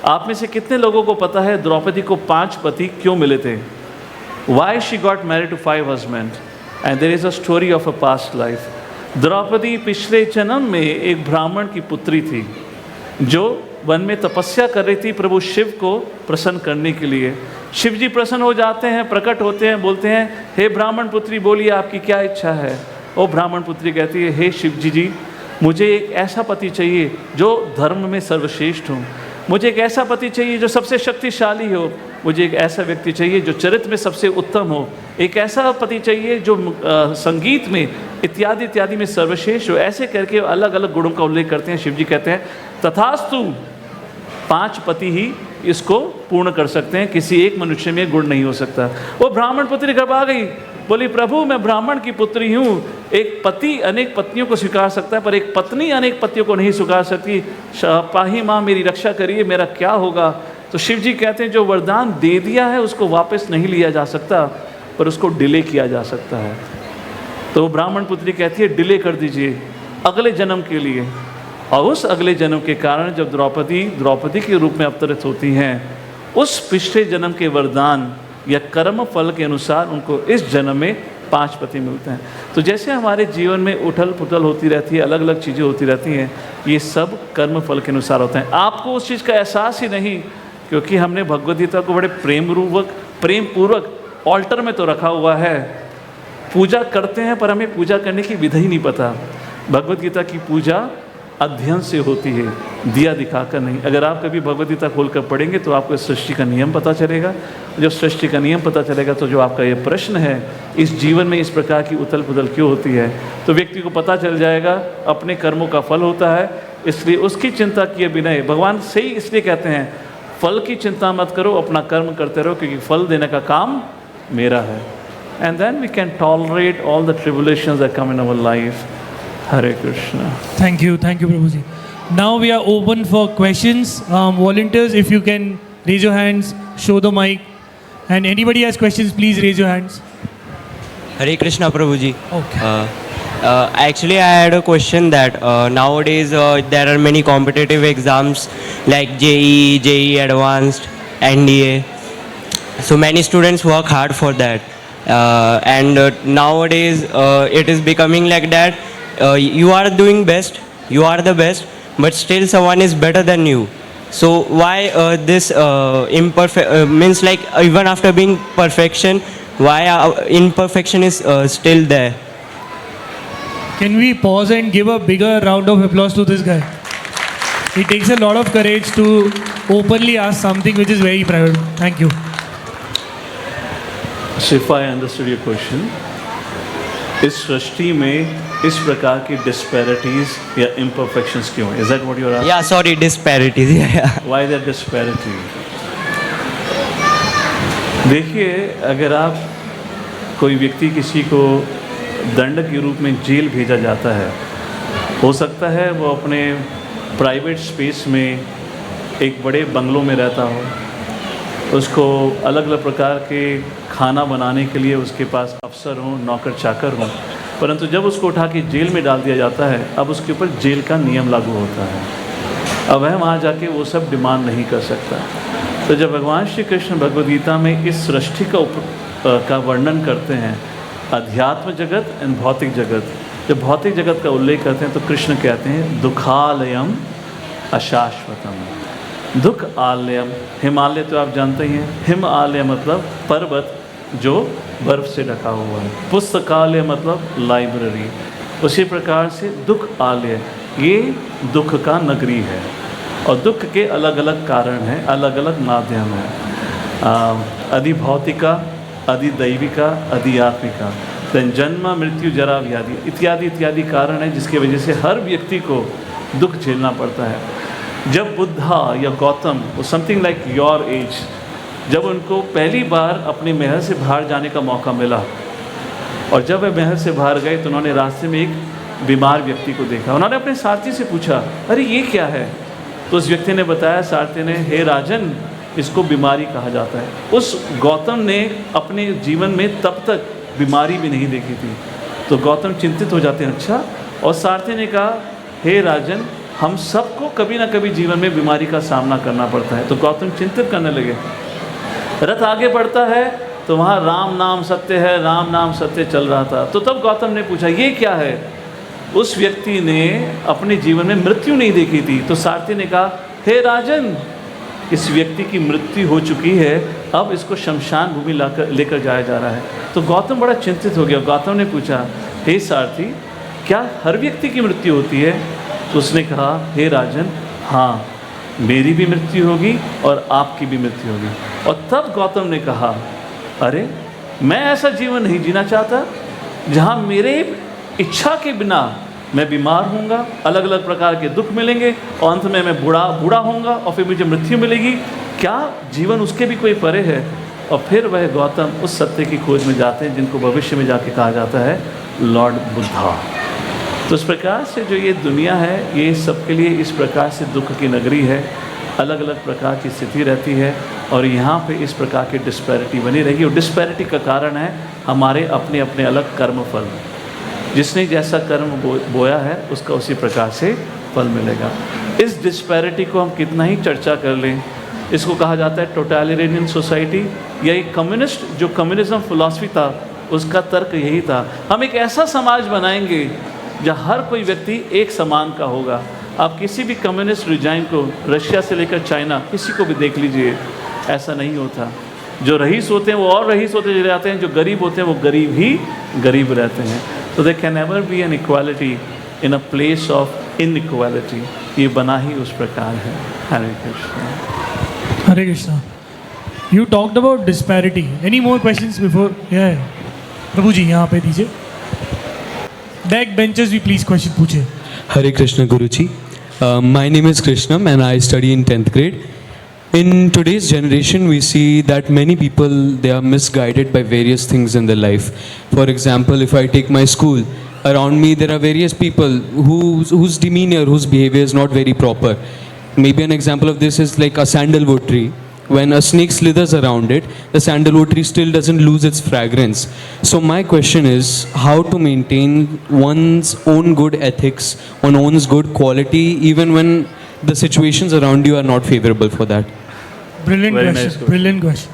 आप में से कितने लोगों को पता है द्रौपदी को 5 पति क्यों मिले थे? Why she got married to 5 husband and there is a story of a past life. Draupadi पिछले जन्म में एक ब्राह्मण की पुत्री थी जो वन में तपस्या कर रही थी प्रभु शिव को प्रसन्न करने के लिए। शिव जी प्रसन्न हो जाते हैं, प्रकट होते हैं, बोलते हैं हे ब्राह्मण पुत्री बोलिए आपकी क्या इच्छा है। वो ब्राह्मण पुत्री कहती है हे शिव जी मुझे एक ऐसा पति चाहिए जो धर्म में सर्वश्रेष्ठ हो, मुझे एक ऐसा पति चाहिए जो सबसे शक्तिशाली हो, मुझे एक ऐसा व्यक्ति चाहिए जो चरित्र में सबसे उत्तम हो, एक ऐसा पति चाहिए जो संगीत में इत्यादि इत्यादि में सर्वश्रेष्ठ हो। ऐसे करके अलग अलग गुणों का उल्लेख करते हैं। शिव जी कहते हैं तथास्तु 5 पति ही इसको पूर्ण कर सकते हैं, किसी एक मनुष्य में गुण नहीं हो सकता। वो ब्राह्मण पुत्री घबरा गई, बोली प्रभु मैं ब्राह्मण की पुत्री हूँ, एक पति अनेक पत्नियों को स्वीकार सकता है पर एक पत्नी अनेक पतियों को नहीं स्वीकार सकती। पाही माँ मेरी रक्षा करिए, मेरा क्या होगा? तो शिव जी कहते हैं जो वरदान दे दिया है उसको वापस नहीं लिया जा सकता पर उसको डिले किया जा सकता है। तो वो ब्राह्मण पुत्री कहती है डिले कर दीजिए अगले जन्म के लिए। और उस अगले जन्म के कारण जब द्रौपदी के रूप में अवतरित होती हैं, उस पिछले जन्म के वरदान या कर्म फल के अनुसार उनको इस जन्म में 5 पति मिलते हैं। तो जैसे हमारे जीवन में उथल पुथल होती रहती है, अलग अलग चीज़ें होती रहती हैं, ये सब कर्म फल के अनुसार होते हैं। आपको उस चीज़ का एहसास ही नहीं, क्योंकि हमने भगवद गीता को बड़े प्रेम पूर्वक ऑल्टर में तो रखा हुआ है, पूजा करते हैं पर हमें पूजा करने की विधि ही नहीं पता। भगवद गीता की पूजा अध्ययन से होती है, दिया दिखाकर नहीं। अगर आप कभी भगवद गीता खोलकर पढ़ेंगे तो आपको सृष्टि का नियम पता चलेगा। जब सृष्टि का नियम पता चलेगा तो जो आपका ये प्रश्न है इस जीवन में इस प्रकार की उथल पुथल क्यों होती है, तो व्यक्ति को पता चल जाएगा अपने कर्मों का फल होता है। इसलिए उसकी चिंता किए बिना भगवान सही इसलिए कहते हैं फल की चिंता मत करो, अपना कर्म करते रहो क्योंकि फल देने का काम मेरा है। And then we can tolerate all the tribulations that come in our life. Hare Krishna. Thank you, Prabhuji. Now we are open for questions. Volunteers, if you can raise your hands, show the mic, and anybody has questions, please raise your hands. Hare Krishna, Prabhuji. Okay. Actually, I had a question that nowadays there are many competitive exams like JEE Advanced, NDA. So many students work hard for that, and nowadays it is becoming like that. You are doing best, you are the best, but still someone is better than you. So why this imperfect means like even after being perfection, why imperfection is still there? Can we pause and give a bigger round of applause to this guy? It takes a lot of courage to openly ask something which is very private. Thank you. So if I understood your question, इस सृष्टि में इस प्रकार की disparities या imperfections क्यों? Is that what you are asking? Yeah, sorry, disparities. Yeah. Why that disparity? देखिए, अगर आप कोई व्यक्ति किसी को दंड के रूप में जेल भेजा जाता है, हो सकता है वो अपने प्राइवेट स्पेस में एक बड़े बंगलों में रहता हो, उसको अलग अलग प्रकार के खाना बनाने के लिए उसके पास अफसर हों, नौकर चाकर हों, परंतु जब उसको उठा के जेल में डाल दिया जाता है, अब उसके ऊपर जेल का नियम लागू होता है। अब वह वहाँ जाके वो सब डिमांड नहीं कर सकता। तो जब भगवान श्री कृष्ण भगवद गीता में इस सृष्टि का वर्णन करते हैं, अध्यात्म जगत एंड भौतिक जगत, जब भौतिक जगत का उल्लेख करते हैं तो कृष्ण कहते हैं दुखालयम अशाश्वतम। दुख आलयम, हिमालय तो आप जानते ही हैं, हिम आलय मतलब पर्वत जो बर्फ से ढका हुआ है, पुस्तकालय मतलब लाइब्रेरी। उसी प्रकार से दुख आलय ये दुख का नगरी है और दुख के अलग अलग कारण हैं, अलग अलग माध्यम हैं। अधिभौतिका, अधिदैविका, अधिआत्मिका, then जन्म मृत्यु जरा व्याधि इत्यादि इत्यादि कारण है जिसकी वजह से हर व्यक्ति को दुख झेलना पड़ता है। जब बुद्धा या Gautam something like your age जब उनको पहली बार अपने महल से बाहर जाने का मौका मिला, और जब वे महल से बाहर गए तो उन्होंने रास्ते में एक बीमार व्यक्ति को देखा। उन्होंने अपने सारथी से पूछा, अरे ये क्या है? तो उस व्यक्ति ने बताया, सारथी ने, हे राजन, इसको बीमारी कहा जाता है। उस गौतम ने अपने जीवन में तब तक बीमारी भी नहीं देखी थी। तो गौतम चिंतित हो जाते हैं, अच्छा। और सारथी ने कहा, हे राजन, हम सबको कभी ना कभी जीवन में बीमारी का सामना करना पड़ता है। तो गौतम चिंतित करने लगे। रथ आगे बढ़ता है तो वहाँ राम नाम सत्य है, राम नाम सत्य चल रहा था। तो तब गौतम ने पूछा, ये क्या है? उस व्यक्ति ने अपने जीवन में मृत्यु नहीं देखी थी। तो सारथी ने कहा, हे राजन, इस व्यक्ति की मृत्यु हो चुकी है, अब इसको शमशान भूमि लेकर जाया जा रहा है। तो गौतम बड़ा चिंतित हो गया। गौतम ने पूछा, हे सारथी, क्या हर व्यक्ति की मृत्यु होती है? तो उसने कहा, हे राजन, हाँ, मेरी भी मृत्यु होगी और आपकी भी मृत्यु होगी। और तब गौतम ने कहा, अरे मैं ऐसा जीवन नहीं जीना चाहता जहाँ मेरे इच्छा के बिना मैं बीमार होऊंगा, अलग अलग प्रकार के दुख मिलेंगे और अंत में मैं बूढ़ा होऊंगा और फिर मुझे मृत्यु मिलेगी। क्या जीवन उसके भी कोई परे है? और फिर वह गौतम उस सत्य की खोज में जाते हैं जिनको भविष्य में जाके कहा जाता है लॉर्ड बुद्धा। तो इस प्रकार से जो ये दुनिया है, ये सबके लिए इस प्रकार से दुख की नगरी है। अलग अलग प्रकार की स्थिति रहती है और यहाँ पे इस प्रकार की डिस्पैरिटी बनी रहेगी। और डिस्पैरिटी का कारण है हमारे अपने अपने अलग कर्म फल। जिसने जैसा कर्म बोया है उसका उसी प्रकार से फल मिलेगा। इस डिस्पैरिटी को हम कितना ही चर्चा कर लें, इसको कहा जाता है टोटलिटेरियन सोसाइटी या एक कम्युनिस्ट, जो कम्युनिज्म फिलॉसफी था उसका तर्क यही था, हम एक ऐसा समाज बनाएंगे जहाँ हर कोई व्यक्ति एक समान का होगा। आप किसी भी कम्युनिस्ट रिजाइम को, रशिया से लेकर चाइना, किसी को भी देख लीजिए, ऐसा नहीं होता। जो रईस होते हैं वो और रईस होते चले जाते हैं, जो गरीब होते हैं वो गरीब ही गरीब रहते हैं। तो there can never be an equality in a place of inequality. ये बना ही उस प्रकार है। हरे कृष्णा। हरे Krishna. You talked about disparity. Any more questions before? Yeah. प्रभु जी यहाँ पे दीजिए। बैक बेंचेस भी प्लीज क्वेश्चन पूछे। Hare Krishna Guruji. My name is Krishnam and I study in 10th grade. In today's generation, we see that many people, they are misguided by various things in their life. For example, if I take my school, around me there are various people whose demeanor, whose behavior is not very proper. Maybe an example of this is like a sandalwood tree. When a snake slithers around it, the sandalwood tree still doesn't lose its fragrance. So my question is, how to maintain one's own good ethics, one's good quality, even when the situations around you are not favorable for that? Brilliant Very question. nice question. Brilliant question.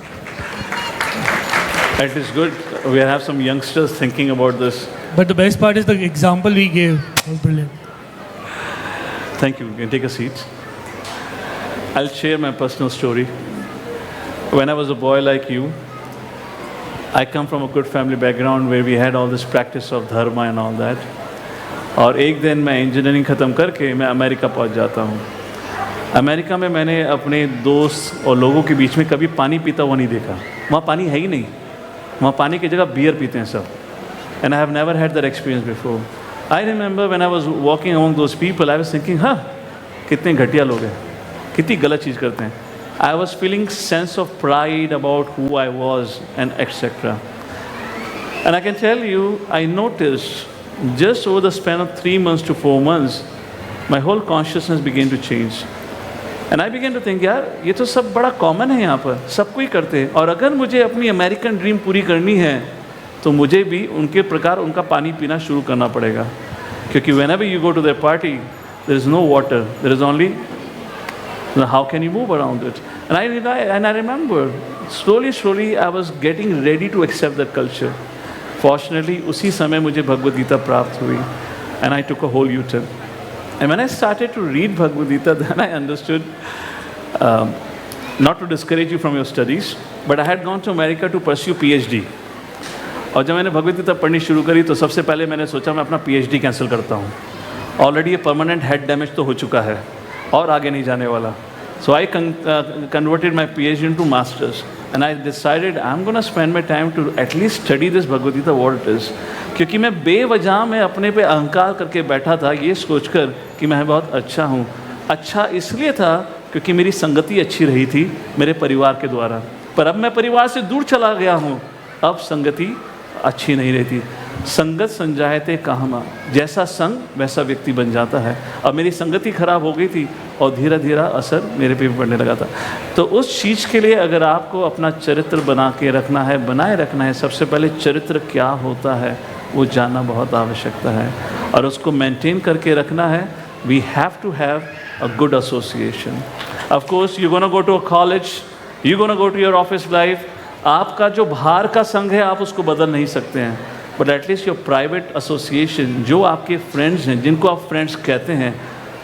That is good. We have some youngsters thinking about this. But the best part is the example we gave was brilliant. Thank you. You can take a seat. I'll share my personal story. When I was a boy like you, I come from a good family background where we had all this practice of dharma and all that. और एक दिन मैं engineering ख़त्म करके मैं America पहुंच जाता हूँ। अमेरिका में मैंने अपने दोस्त और लोगों के बीच में कभी पानी पीता हुआ नहीं देखा। वहाँ पानी है ही नहीं, वहाँ पानी की जगह बियर पीते हैं सब। And I have never had that experience before. I remember when I was walking among those people, I was thinking, हाँ, कितने घटिया लोग हैं, कितनी गलत चीज़ करते हैं। I was feeling sense of pride about who I was and etc. And I can tell you, I noticed just over the span of 3 months to 4 months, my whole consciousness began to change. And I began to think, यार ये तो सब बड़ा common है यहाँ पर, सब कोई करते हैं। और अगर मुझे अपनी अमेरिकन ड्रीम पूरी करनी है तो मुझे भी उनके प्रकार उनका पानी पीना शुरू करना पड़ेगा। क्योंकि whenever you go to their party, there is no water, there is only, how can you move around it? And I remember slowly I was getting ready to accept that culture. Fortunately, उसी समय मुझे भगवद गीता प्राप्त हुई, and I took a whole U-turn. And when I started to read Bhagavad Gita, then I understood, not to discourage you from your studies, but I had gone to America to pursue PhD. और जब मैंने भगवद गीता पढ़नी शुरू करी तो सबसे पहले मैंने सोचा मैं अपना PhD कैंसिल करता हूँ। ऑलरेडी ये परमानेंट हेड डैमेज तो हो चुका है और आगे नहीं जाने वाला। So I converted my PhD into Masters, and I decided I'm going to spend my time to at least study this Bhagavad Gita what it is. क्योंकि मैं बेवजह में अपने पे अहंकार करके बैठा था ये सोचकर कि मैं बहुत अच्छा हूँ। अच्छा इसलिए था क्योंकि मेरी संगति अच्छी रही थी मेरे परिवार के द्वारा। पर अब मैं परिवार से दूर चला गया हूँ, अब संगति अच्छी नहीं रहती। संगत संजायते कामा, जैसा संग वैसा व्यक्ति बन जाता है। अब मेरी संगति खराब हो गई थी और धीरे धीरे असर मेरे पे भी पड़ने लगा था। तो उस चीज़ के लिए अगर आपको अपना चरित्र बना के रखना है, बनाए रखना है, सबसे पहले चरित्र क्या होता है वो जानना बहुत आवश्यकता है और उसको मेंटेन करके रखना है। We have to have a good association. Of course you gonna go to a college, you gonna go to your office life. आपका जो बाहर का संघ है आप उसको बदल नहीं सकते हैं, but at least your private association, जो आपके फ्रेंड्स हैं, जिनको आप फ्रेंड्स कहते हैं,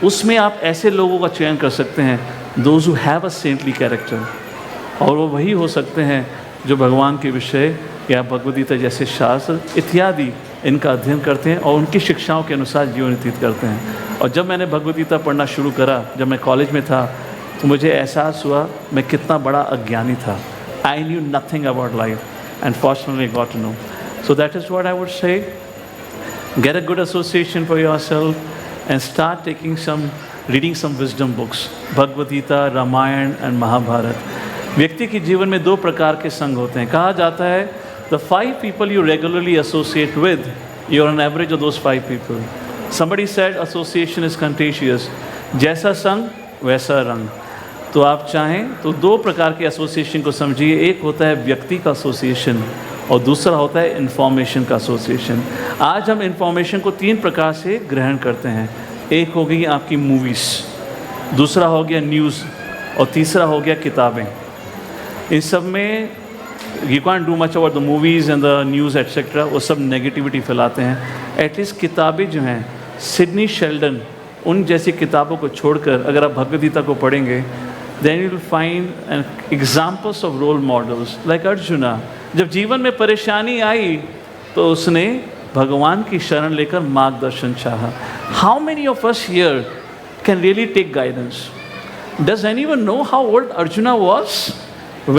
उसमें आप ऐसे लोगों का चयन कर सकते हैं, those who have a saintly character. और वो वही हो सकते हैं जो भगवान के विषय या भगवद गीता जैसे शास्त्र इत्यादि इनका अध्ययन करते हैं और उनकी शिक्षाओं के अनुसार जीवन व्यतीत करते हैं। और जब मैंने भगवद गीता पढ़ना शुरू करा, जब मैं कॉलेज में था, तो मुझे एहसास हुआ मैं कितना बड़ा अज्ञानी था। I knew nothing about life and fortunately got to know. So that is what I would say. Get a good association for yourself and start reading some wisdom books. Bhagavad Gita, Ramayana and Mahabharata. व्यक्ति के जीवन में 2 प्रकार के संग होते हैं। कहा जाता है the 5 people you regularly associate with, you're an average of those 5 people. Somebody said association is contagious. जैसा संग वैसा रंग। तो आप चाहें तो 2 प्रकार के एसोसिएशन को समझिए। एक होता है व्यक्ति का एसोसिएशन और दूसरा होता है इन्फॉर्मेशन का एसोसिएशन। आज हम इन्फॉर्मेशन को 3 प्रकार से ग्रहण करते हैं। एक हो गई आपकी मूवीज़, दूसरा हो गया न्यूज़ और तीसरा हो गया किताबें। इन सब में you can do much about the movies and the news etcetera, वो सब नेगेटिविटी फैलाते हैं। एटलीस्ट किताबें जो हैं, सिडनी शेल्डन, उन जैसी किताबों को छोड़कर अगर आप भगवद गीता को पढ़ेंगे, then you will find examples of role models like Arjuna. जब जीवन में परेशानी आई तो उसने भगवान की शरण लेकर मार्गदर्शन चाहा। How many of us here can really take guidance? Does anyone know how old Arjuna was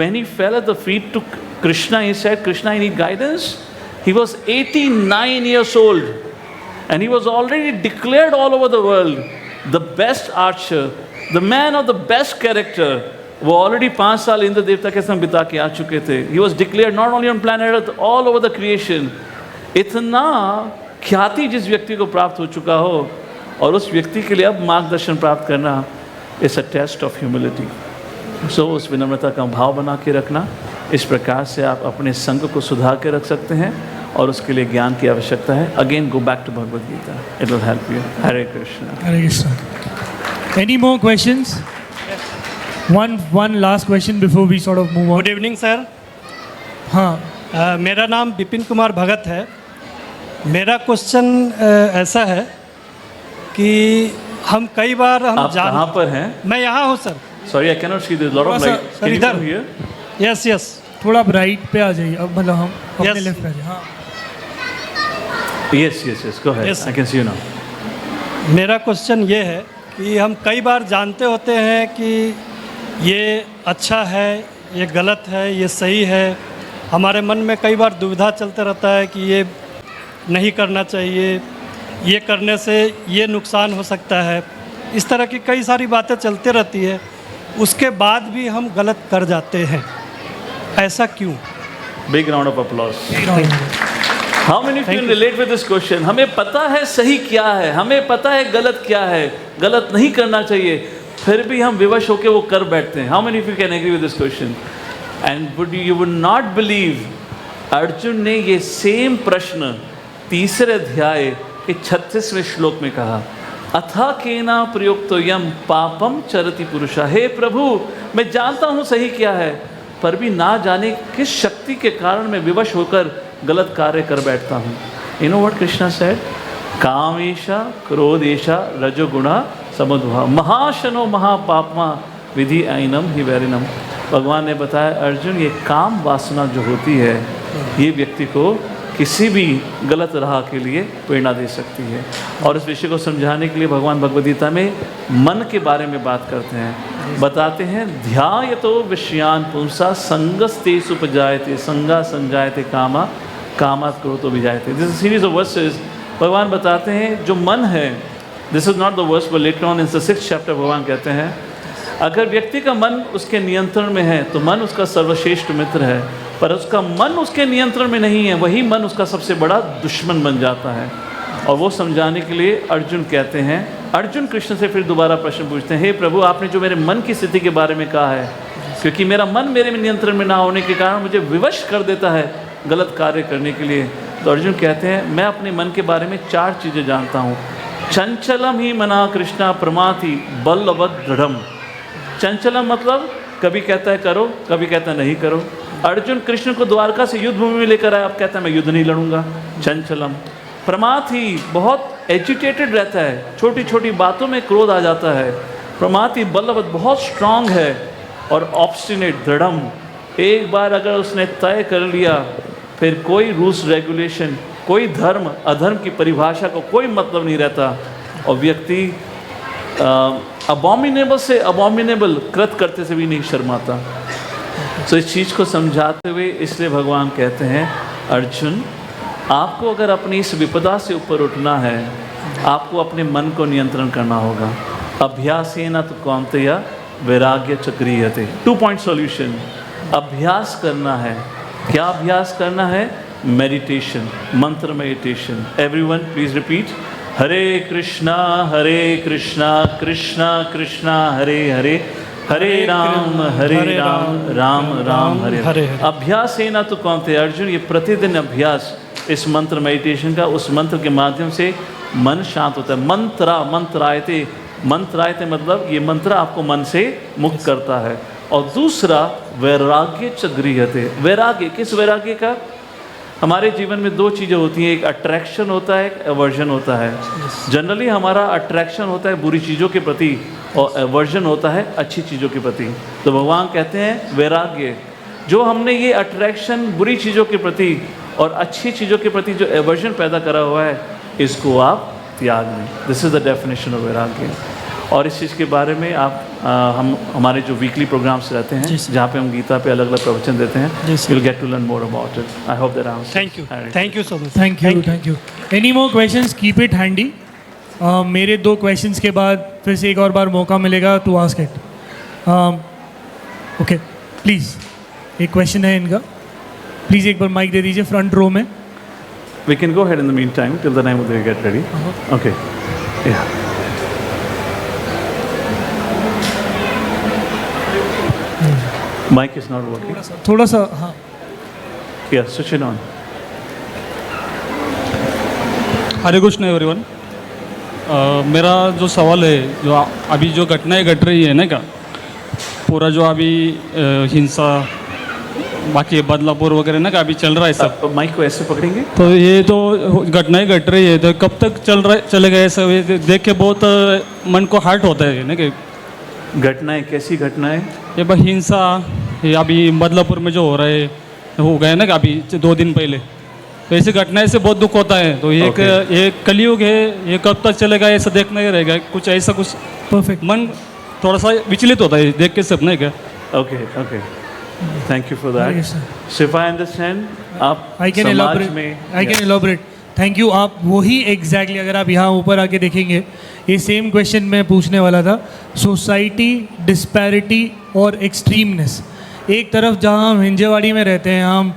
when he fell at the feet to Krishna? He said, Krishna, I need guidance. He was 89 years old and he was already declared all over the world the best archer, the man of the best character. वो already 5 साल इंद्र देवता के संग बिता के आ चुके थे। He was declared not only on planet earth, all over the creation. इतना ख्याति जिस व्यक्ति को प्राप्त हो चुका हो और उस व्यक्ति के लिए अब मार्गदर्शन प्राप्त करना it's a test of humility. So उस विनम्रता का भाव बना के रखना, इस प्रकार से आप अपने संग को सुधार के रख सकते हैं और उसके लिए ज्ञान की आवश्यकता है। Again go back to Bhagavad Gita, it will help you. Hare Krishna. Hare Krishna. Any more questions? One last question before we sort of move on. Good evening sir. हाँ, मेरा नाम विपिन कुमार भगत है। मेरा क्वेश्चन ऐसा है कि हम कई बार आप कहाँ पर हैं? मैं यहाँ हूँ sir. Sorry I can not see this lot of light. Sir, इधर। यस यस, थोड़ा आप राइट पे आ जाइए। अब मतलब हम अपने Yes. लेफ्ट पे आ जाइए। हाँ, yes yes yes, go ahead, Yes. I can see you now. मेरा क्वेश्चन ये है कि हम कई बार जानते होते हैं कि ये अच्छा है, ये गलत है, ये सही है। हमारे मन में कई बार दुविधा चलते रहता है कि ये नहीं करना चाहिए, ये करने से ये नुकसान हो सकता है। इस तरह की कई सारी बातें चलती रहती है, उसके बाद भी हम गलत कर जाते हैं। ऐसा क्यों? Big round of applause. How many of you relate with this question? हमें पता है सही क्या है, हमें पता है गलत क्या है, गलत नहीं करना चाहिए, फिर भी हम विवश होकर वो कर बैठते हैं। How many of you can agree with this question? And would not believe Arjun ने ये सेम प्रश्न 3 अध्याय के 36वें श्लोक में कहा, अथा केना प्रयुक्तो यम पापम चरति पुरुषा। हे प्रभु, मैं जानता हूँ सही क्या है, पर भी ना जाने किस शक्ति के कारण मैं विवश होकर गलत कार्य कर बैठता हूँ। You know what Krishna said? कामेशा क्रोधेशा रजोगुणा समुद्भव महाशनो महापापमा विधि ऐनम ही वैरिनम। भगवान ने बताया अर्जुन, ये काम वासना जो होती है ये व्यक्ति को किसी भी गलत राह के लिए प्रेरणा दे सकती है। और इस विषय को समझाने के लिए भगवान भगवद गीता में मन के बारे में बात करते हैं, बताते हैं ध्यायतो विषयान पुंसा संगस्तेषु उपजायते संगा संजायते कामा कामात् क्रोधो विजायते। This is series of verses. भगवान बताते हैं जो मन है, this is not the verse but later on in the 6th chapter भगवान कहते हैं अगर व्यक्ति का मन उसके नियंत्रण में है तो मन उसका सर्वश्रेष्ठ मित्र है, पर उसका मन उसके नियंत्रण में नहीं है, वही मन उसका सबसे बड़ा दुश्मन बन जाता है। और वो समझाने के लिए अर्जुन कहते हैं, अर्जुन कृष्ण से फिर दोबारा प्रश्न पूछते हैं, हे प्रभु, आपने जो मेरे मन की स्थिति के बारे में कहा है, क्योंकि मेरा मन मेरे में नियंत्रण में ना होने के कारण मुझे विवश कर देता है गलत कार्य करने के लिए। तो अर्जुन कहते हैं, मैं अपने मन के बारे में 4 चीज़ें जानता हूँ। चंचलम ही मना कृष्णा प्रमाथि बलवद दृढ़म। चंचलम मतलब कभी कहता है करो, कभी कहता है नहीं करो। अर्जुन कृष्ण को द्वारका से युद्ध भूमि में लेकर आया, अब कहता है मैं युद्ध नहीं लड़ूंगा, चंचलम। प्रमाथि बहुत एजिटेटेड रहता है, छोटी छोटी बातों में क्रोध आ जाता है। प्रमाथि बलवद बहुत स्ट्रांग है। और ऑब्स्टिनेट दृढ़म, एक बार अगर उसने तय कर लिया फिर कोई रूल्स रेगुलेशन, कोई धर्म अधर्म की परिभाषा को कोई मतलब नहीं रहता। और व्यक्ति अबॉमिनेबल से अबॉमिनेबल कृत करते से भी नहीं शर्माता। तो इस चीज़ को समझाते हुए इसलिए भगवान कहते हैं, अर्जुन, आपको अगर अपनी इस विपदा से ऊपर उठना है, आपको अपने मन को नियंत्रण करना होगा। अभ्यासेन तु कौन्तेय वैराग्य च गृह्यते। 2 पॉइंट सॉल्यूशन। अभ्यास करना है। क्या अभ्यास करना है? मेडिटेशन, मंत्र मेडिटेशन। एवरीवन प्लीज रिपीट, हरे कृष्णा कृष्णा कृष्णा हरे हरे, हरे राम राम राम हरे हरे। अभ्यास है ना तो कौन थे अर्जुन, ये प्रतिदिन अभ्यास इस मंत्र मेडिटेशन का, उस मंत्र के माध्यम से मन शांत होता है। मंत्रायते मतलब ये मंत्र आपको मन से मुक्त करता है। और दूसरा वैराग्य च गृह्यते। वैराग्य, किस वैराग्य का? हमारे जीवन में 2 चीज़ें होती हैं, एक अट्रैक्शन होता है, एक एवर्जन होता है। जनरली हमारा अट्रैक्शन होता है बुरी चीज़ों के प्रति और एवर्जन होता है अच्छी चीज़ों के प्रति। तो भगवान कहते हैं वैराग्य, जो हमने ये अट्रैक्शन बुरी चीज़ों के प्रति और अच्छी चीज़ों के प्रति जो एवर्जन पैदा करा हुआ है, इसको आप त्याग दें। This is the definition of वैराग्य। और इस चीज़ के बारे में आप हम हमारे जो वीकली प्रोग्राम्स रहते हैं जहाँ पे हम गीता पे अलग अलग प्रवचन देते हैं, you will get to learn more about it. I hope that answer. Thank you so much. Thank you. Any more questions? Keep it handy. मेरे 2 क्वेश्चंस के बाद फिर से एक और बार मौका मिलेगा to ask it. Okay, please, एक क्वेश्चन है इनका, प्लीज़ एक बार माइक दे दीजिए फ्रंट रो में। We can go ahead in the meantime till the time they get ready. Okay. Yeah. Mic is not working. थोड़ा सा हाँ। Yeah, switch it on. Hare Krishna everyone. मेरा जो सवाल है, जो अभी जो घटनाएं घट रही है ना, क्या पूरा जो अभी हिंसा बाकी बदलापुर वगैरह ना, क्या अभी चल रहा है सब, माइक को ऐसे पकड़ेंगे तो ये तो घटनाएं घट रही है, तो कब तक चलेगा ये सब? ये देख के बहुत मन को हर्ट होता है ना कि घटनाएं, कैसी घटनाएं? ये बस हिंसा, ये अभी बदलापुर में जो हो रहा है, हो गया ना कि अभी 2 दिन पहले, तो ऐसी घटनाएं से बहुत दुख होता है। तो ये ये कलयुग है, ये कब तक चलेगा ऐसा देखना ही रहेगा, कुछ ऐसा कुछ परफेक्ट। मन थोड़ा सा विचलित होता है देख के सब, नहीं क्या? Okay, okay. Thank you for that. Yes, sir. So if I understand, आप I can समाज elaborate. में I can elaborate. Thank you. आप वही एग्जैक्टली अगर आप यहाँ ऊपर आके देखेंगे, ये सेम क्वेश्चन मैं पूछने वाला था। सोसाइटी, डिस्पैरिटी और एक्सट्रीमनेस। एक तरफ जहाँ हम हिंजेवाड़ी में रहते हैं, हम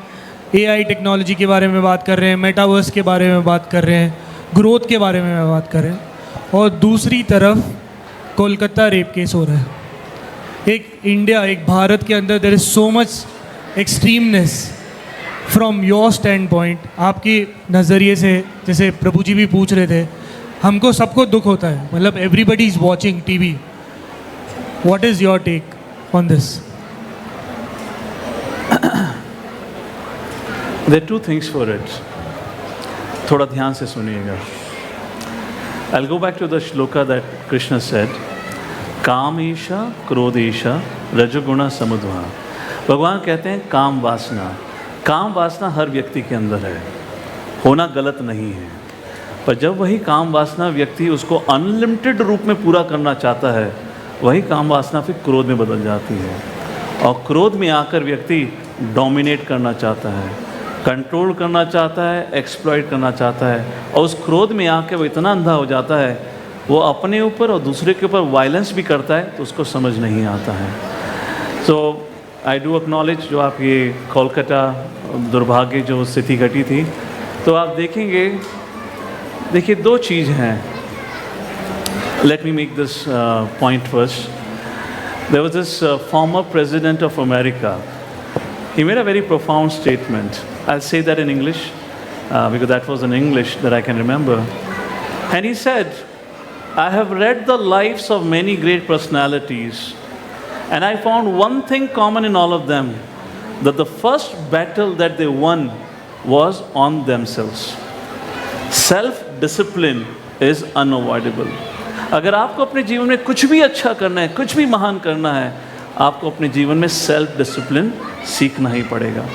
AI टेक्नोलॉजी के बारे में बात कर रहे हैं, मेटावर्स के बारे में बात कर रहे हैं, ग्रोथ के बारे में बात कर रहे हैं, और दूसरी तरफ कोलकाता रेप केस हो रहा है। एक इंडिया, एक भारत के अंदर there is so much extremeness. From your standpoint, आपके नज़रिए से, जैसे प्रभु जी भी पूछ रहे थे, हमको सबको दुख होता है, मतलब everybody is watching TV। What is your take on this? There are 2 things for it. थोड़ा ध्यान से सुनिएगा। I'll go back to the shloka that Krishna said, कामेशा क्रोधेशा रजोगुणा समुद्भवा। भगवान कहते हैं काम वासना हर व्यक्ति के अंदर है, होना गलत नहीं है, पर जब वही काम वासना व्यक्ति उसको अनलिमिटेड रूप में पूरा करना चाहता है, वही काम वासना फिर क्रोध में बदल जाती है। और क्रोध में आकर व्यक्ति डोमिनेट करना चाहता है, कंट्रोल करना चाहता है, एक्सप्लॉइट करना चाहता है, और उस क्रोध में आकर वो इतना अंधा हो जाता है, वो अपने ऊपर और दूसरे के ऊपर वायलेंस भी करता है तो उसको समझ नहीं आता है। सो आई डू एक्नॉलेज जो आप ये कोलकाता दुर्भाग्य जो स्थिति घटी थी, तो आप देखेंगे, देखिए दो चीज़ हैं। Let me make this point first. There was this former president of America, he made a very profound statement. I'll say that in English because that was in English that I can remember. And he said, I have read the lives of many great personalities, and I found one thing common in all of them, that the first battle that they won was on themselves. Self-discipline is unavoidable. अगर आपको अपने जीवन में कुछ भी अच्छा करना है, कुछ भी महान करना है, आपको अपने जीवन में सेल्फ डिसिप्लिन सीखना ही पड़ेगा।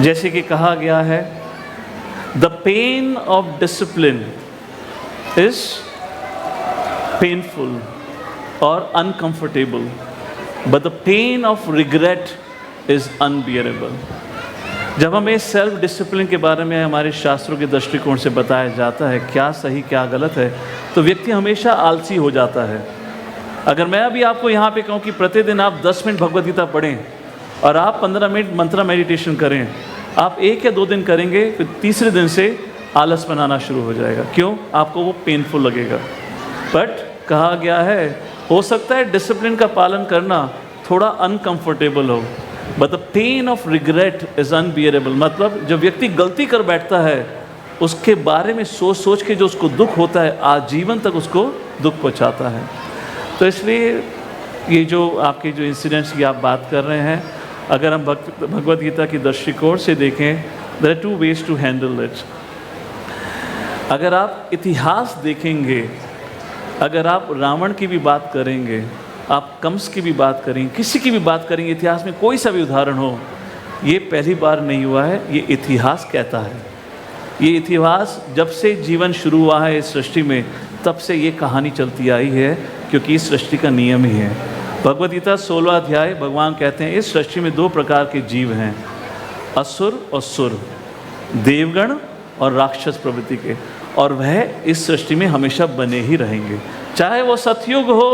जैसे कि कहा गया है, the pain of discipline is painful और uncomfortable, but the pain of regret is unbearable. जब हमें सेल्फ डिसिप्लिन के बारे में हमारे शास्त्रों के दृष्टिकोण से बताया जाता है क्या सही क्या गलत है, तो व्यक्ति हमेशा आलसी हो जाता है। अगर मैं अभी आपको यहाँ पे कहूँ कि प्रतिदिन आप 10 मिनट भगवद गीता पढ़ें और आप 15 मिनट मंत्र मेडिटेशन करें, आप 1 या 2 दिन करेंगे, फिर तीसरे दिन से आलस बनाना शुरू हो जाएगा। क्यों? आपको वो पेनफुल लगेगा। बट कहा गया है, हो सकता है डिसिप्लिन का पालन करना थोड़ा अनकंफर्टेबल हो, but the pain of regret is unbearable. मतलब जब व्यक्ति गलती कर बैठता है, उसके बारे में सोच सोच के जो उसको दुख होता है, आजीवन तक उसको दुख पहुँचाता है। तो इसलिए ये जो आपके जो इंसिडेंट्स की आप बात कर रहे हैं, अगर हम भगवद गीता की दृष्टिकोण से देखें, there are 2 ways to handle इट। अगर आप इतिहास देखेंगे, अगर आप रावण की भी बात करेंगे, आप कंस की भी बात करेंगे, किसी की भी बात करेंगे, इतिहास में कोई सा भी उदाहरण हो, ये पहली बार नहीं हुआ है, ये इतिहास कहता है। ये इतिहास जब से जीवन शुरू हुआ है इस सृष्टि में, तब से ये कहानी चलती आई है, क्योंकि इस सृष्टि का नियम ही है। भगवद गीता 16वां अध्याय, भगवान कहते हैं इस सृष्टि में 2 प्रकार के जीव हैं, असुर और सुर, देवगण और राक्षस प्रवृत्ति के, और वह इस सृष्टि में हमेशा बने ही रहेंगे। चाहे वो सतयुग हो,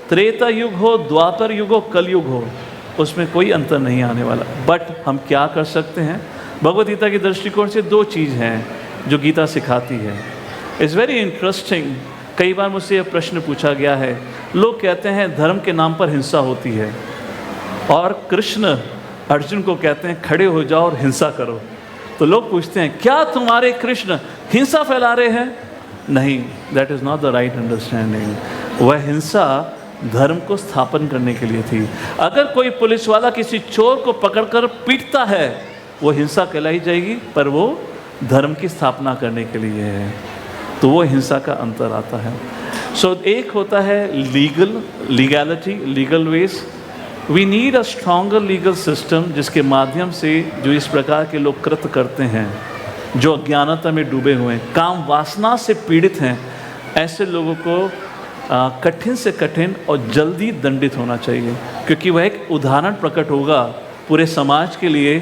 त्रेता युग हो, द्वापर युग हो, कलयुग हो, उसमें कोई अंतर नहीं आने वाला। बट हम क्या कर सकते हैं? भगवद गीता की दृष्टिकोण से 2 चीज़ हैं जो गीता सिखाती है। It's very interesting. कई बार मुझसे यह प्रश्न पूछा गया है, लोग कहते हैं धर्म के नाम पर हिंसा होती है, और कृष्ण अर्जुन को कहते हैं खड़े हो जाओ और हिंसा करो। तो लोग पूछते हैं क्या तुम्हारे कृष्ण हिंसा फैला रहे हैं? नहीं, that is not the right understanding. वह हिंसा धर्म को स्थापन करने के लिए थी। अगर कोई पुलिस वाला किसी चोर को पकड़कर पीटता है, वो हिंसा कहलाई जाएगी, पर वो धर्म की स्थापना करने के लिए है, तो वो हिंसा का अंतर आता है। सो एक होता है legality, legal ways. We need a stronger legal system, जिसके माध्यम से जो इस प्रकार के लोग कृत्य करते हैं, जो अज्ञानता में डूबे हुए हैं, काम वासना से पीड़ित हैं, ऐसे लोगों को कठिन से कठिन और जल्दी दंडित होना चाहिए, क्योंकि वह एक उदाहरण प्रकट होगा पूरे समाज के लिए।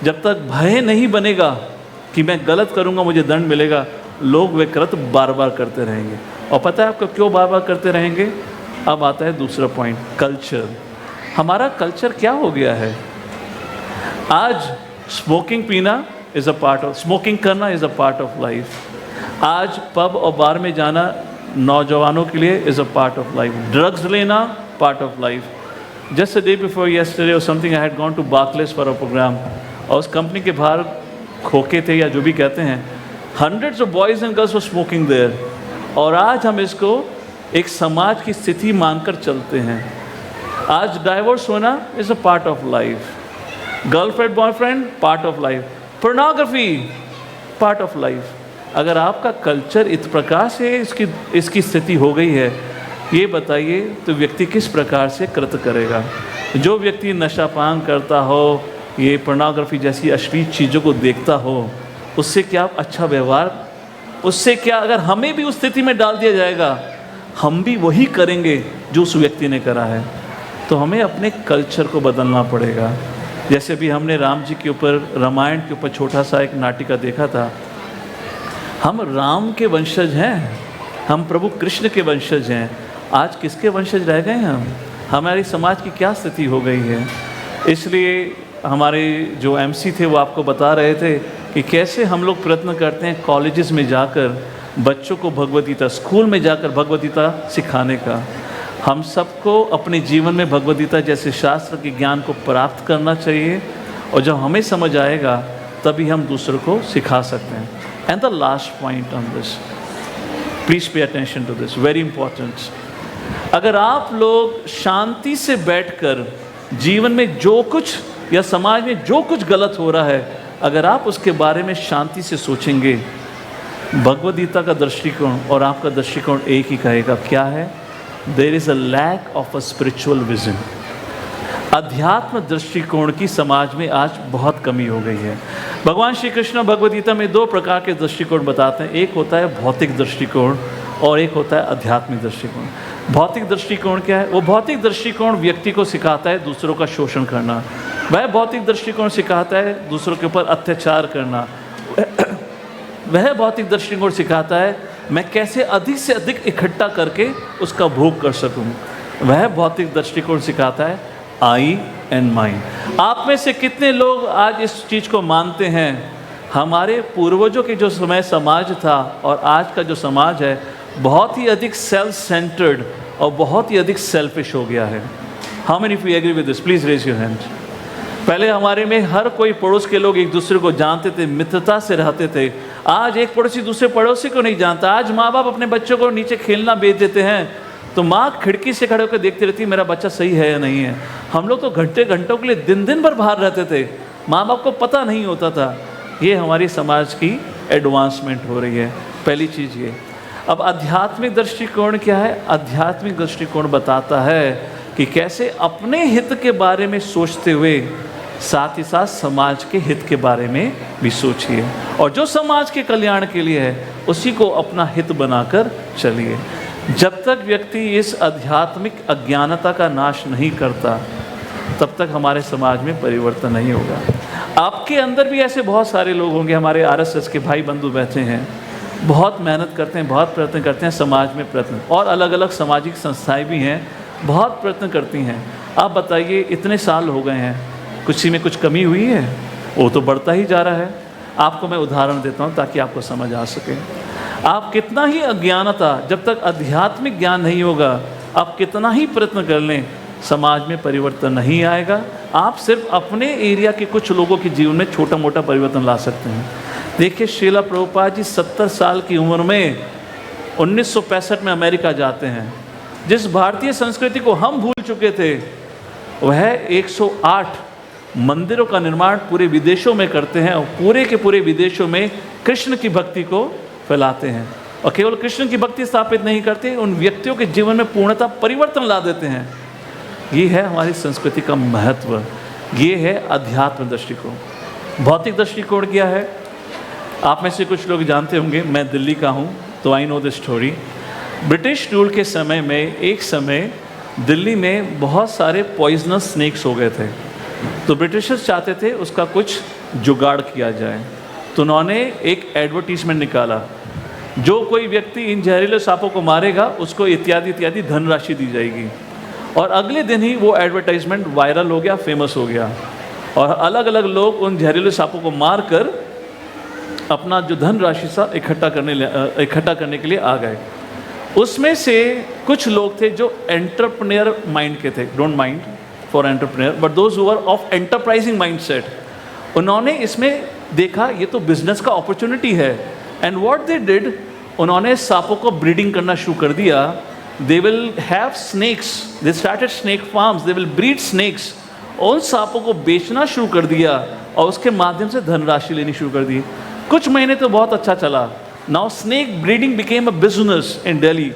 जब तक भय नहीं बनेगा कि मैं गलत करूँगा मुझे दंड मिलेगा, लोग वे कृत्य बार बार करते रहेंगे। और पता है आपको क्यों बार बार करते रहेंगे? अब आता है दूसरा पॉइंट, कल्चर। हमारा कल्चर क्या हो गया है? आज स्मोकिंग पीना is a part of, smoking करना is a part of life. आज पब और बार में जाना नौजवानों के लिए is a part of life. Drugs लेना part of life. Just a day before yesterday और something, I had gone to Barclays for a programme, और उस कंपनी के बाहर खोखे थे या जो भी कहते हैं, hundreds of boys and girls were smoking there. और आज हम इसको एक समाज की स्थिति मानकर चलते हैं। आज डाइवोर्स होना is a part of life, girlfriend boyfriend part of life, pornography part of life. अगर आपका कल्चर इस प्रकार से इसकी स्थिति हो गई है, ये बताइए तो व्यक्ति किस प्रकार से कृत्य करेगा? जो व्यक्ति नशापान करता हो, ये पोर्नोग्राफी जैसी अश्लील चीज़ों को देखता हो, उससे क्या अच्छा व्यवहार, उससे क्या अगर हमें भी उस स्थिति में डाल दिया जाएगा, हम भी वही करेंगे जो उस व्यक्ति ने करा है। तो हमें अपने कल्चर को बदलना पड़ेगा। जैसे भी हमने राम जी के ऊपर, रामायण के ऊपर छोटा सा एक नाटिका देखा था। हम राम के वंशज हैं, हम प्रभु कृष्ण के वंशज हैं। आज किसके वंशज रह गए हैं हम? हमारी समाज की क्या स्थिति हो गई है? इसलिए हमारे जो एमसी थे वो आपको बता रहे थे कि कैसे हम लोग प्रयत्न करते हैं कॉलेजेस में जाकर बच्चों को भगवद गीता, स्कूल में जाकर भगवद गीता सिखाने का। हम सबको अपने जीवन में भगवद गीता जैसे शास्त्र के ज्ञान को प्राप्त करना चाहिए, और जब हमें समझ आएगा तभी हम दूसरों को सिखा सकते हैं। And the last point on this, please pay attention to this, very important. अगर आप लोग शांति से बैठकर जीवन में जो कुछ या समाज में जो कुछ गलत हो रहा है, अगर आप उसके बारे में शांति से सोचेंगे, भगवद गीता का दृष्टिकोण और आपका दृष्टिकोण एक ही कहेगा, क्या है? There is a lack of a spiritual vision. अध्यात्म दृष्टिकोण की समाज में आज बहुत कमी हो गई है। भगवान श्री कृष्ण भगवद गीता में दो प्रकार के दृष्टिकोण बताते हैं, एक होता है भौतिक दृष्टिकोण और एक होता है आध्यात्मिक दृष्टिकोण। भौतिक दृष्टिकोण क्या है? वो भौतिक दृष्टिकोण व्यक्ति को सिखाता है दूसरों का शोषण करना। वह भौतिक दृष्टिकोण सिखाता है दूसरों के ऊपर अत्याचार करना। वह भौतिक दृष्टिकोण सिखाता है मैं कैसे अधिक से अधिक इकट्ठा करके उसका भोग कर सकूं। वह भौतिक दृष्टिकोण सिखाता है आई एंड माइन। आप में से कितने लोग आज इस चीज़ को मानते हैं? हमारे पूर्वजों के जो समय समाज था और आज का जो समाज है, बहुत ही अधिक सेल्फ सेंटर्ड और बहुत ही अधिक सेल्फिश हो गया है। How many of you agree with this? Please raise your hand. पहले हमारे में हर कोई पड़ोस के लोग एक दूसरे को जानते थे, मित्रता से रहते थे। आज एक पड़ोसी दूसरे पड़ोसी को नहीं जानता। आज माँ बाप अपने बच्चों को नीचे खेलना भेज देते हैं तो माँ खिड़की से खड़े होकर देखती रहती है मेरा बच्चा सही है या नहीं है। हम लोग तो घंटे घंटों के लिए दिन दिन भर बाहर रहते थे, माँ बाप को पता नहीं होता था। ये हमारी समाज की एडवांसमेंट हो रही है। पहली चीज़ ये। अब आध्यात्मिक दृष्टिकोण क्या है? आध्यात्मिक दृष्टिकोण बताता है कि कैसे अपने हित के बारे में सोचते हुए साथ ही साथ समाज के हित के बारे में भी सोचिए, और जो समाज के कल्याण के लिए है उसी को अपना हित बनाकर चलिए। जब तक व्यक्ति इस आध्यात्मिक अज्ञानता का नाश नहीं करता तब तक हमारे समाज में परिवर्तन नहीं होगा। आपके अंदर भी ऐसे बहुत सारे लोग होंगे, हमारे आरएसएस के भाई बंधु बैठे हैं, बहुत मेहनत करते हैं, बहुत प्रयत्न करते हैं समाज में प्रयत्न, और अलग अलग सामाजिक संस्थाएं भी हैं, बहुत प्रयत्न करती हैं। आप बताइए इतने साल हो गए हैं, किसी में कुछ कमी हुई है? वो तो बढ़ता ही जा रहा है। आपको मैं उदाहरण देता हूँ ताकि आपको समझ आ सके। आप कितना ही अज्ञानता, जब तक आध्यात्मिक ज्ञान नहीं होगा, आप कितना ही प्रयत्न कर लें, समाज में परिवर्तन नहीं आएगा। आप सिर्फ अपने एरिया के कुछ लोगों के जीवन में छोटा मोटा परिवर्तन ला सकते हैं। देखिए श्रीला प्रभुपाद जी 70 साल की उम्र में 1965 में अमेरिका जाते हैं। जिस भारतीय संस्कृति को हम भूल चुके थे, वह 108 मंदिरों का निर्माण पूरे विदेशों में करते हैं और पूरे के पूरे विदेशों में कृष्ण की भक्ति को फैलाते हैं। और केवल कृष्ण की भक्ति स्थापित नहीं करते, उन व्यक्तियों के जीवन में पूर्णतः परिवर्तन ला देते हैं। ये है हमारी संस्कृति का महत्व, ये है अध्यात्म दृष्टिकोण। भौतिक दृष्टिकोण क्या है? आप में से कुछ लोग जानते होंगे, मैं दिल्ली का हूँ तो I know the story. British rule के समय में एक समय दिल्ली में बहुत सारे पॉइजनस स्नेक्स हो गए थे, तो ब्रिटिशर्स चाहते थे उसका कुछ जुगाड़ किया जाए। तो उन्होंने एक एडवर्टीजमेंट निकाला, जो कोई व्यक्ति इन जहरीले सांपों को मारेगा उसको इत्यादि इत्यादि धनराशि दी जाएगी। और अगले दिन ही वो एडवर्टाइजमेंट वायरल हो गया, फेमस हो गया, और अलग अलग लोग उन जहरीले सांपों को मार कर अपना जो धनराशि सा इकट्ठा करने के लिए आ गए। उसमें से कुछ लोग थे जो एंटरप्रेन्योर माइंड के थे, don't mind for entrepreneur but those who are of enterprising mindset. उन्होंने इसमें देखा ये तो बिजनेस का अपॉर्चुनिटी है, एंड व्हाट दे डिड, उन्होंने सांपों को ब्रीडिंग करना शुरू कर दिया। They will have snakes, they started snake farms, they will breed snakes. उन सांपों को बेचना शुरू कर दिया और उसके माध्यम से धनराशि लेनी शुरू कर दी। कुछ महीने तो बहुत अच्छा चला। Now snake breeding became a business in Delhi.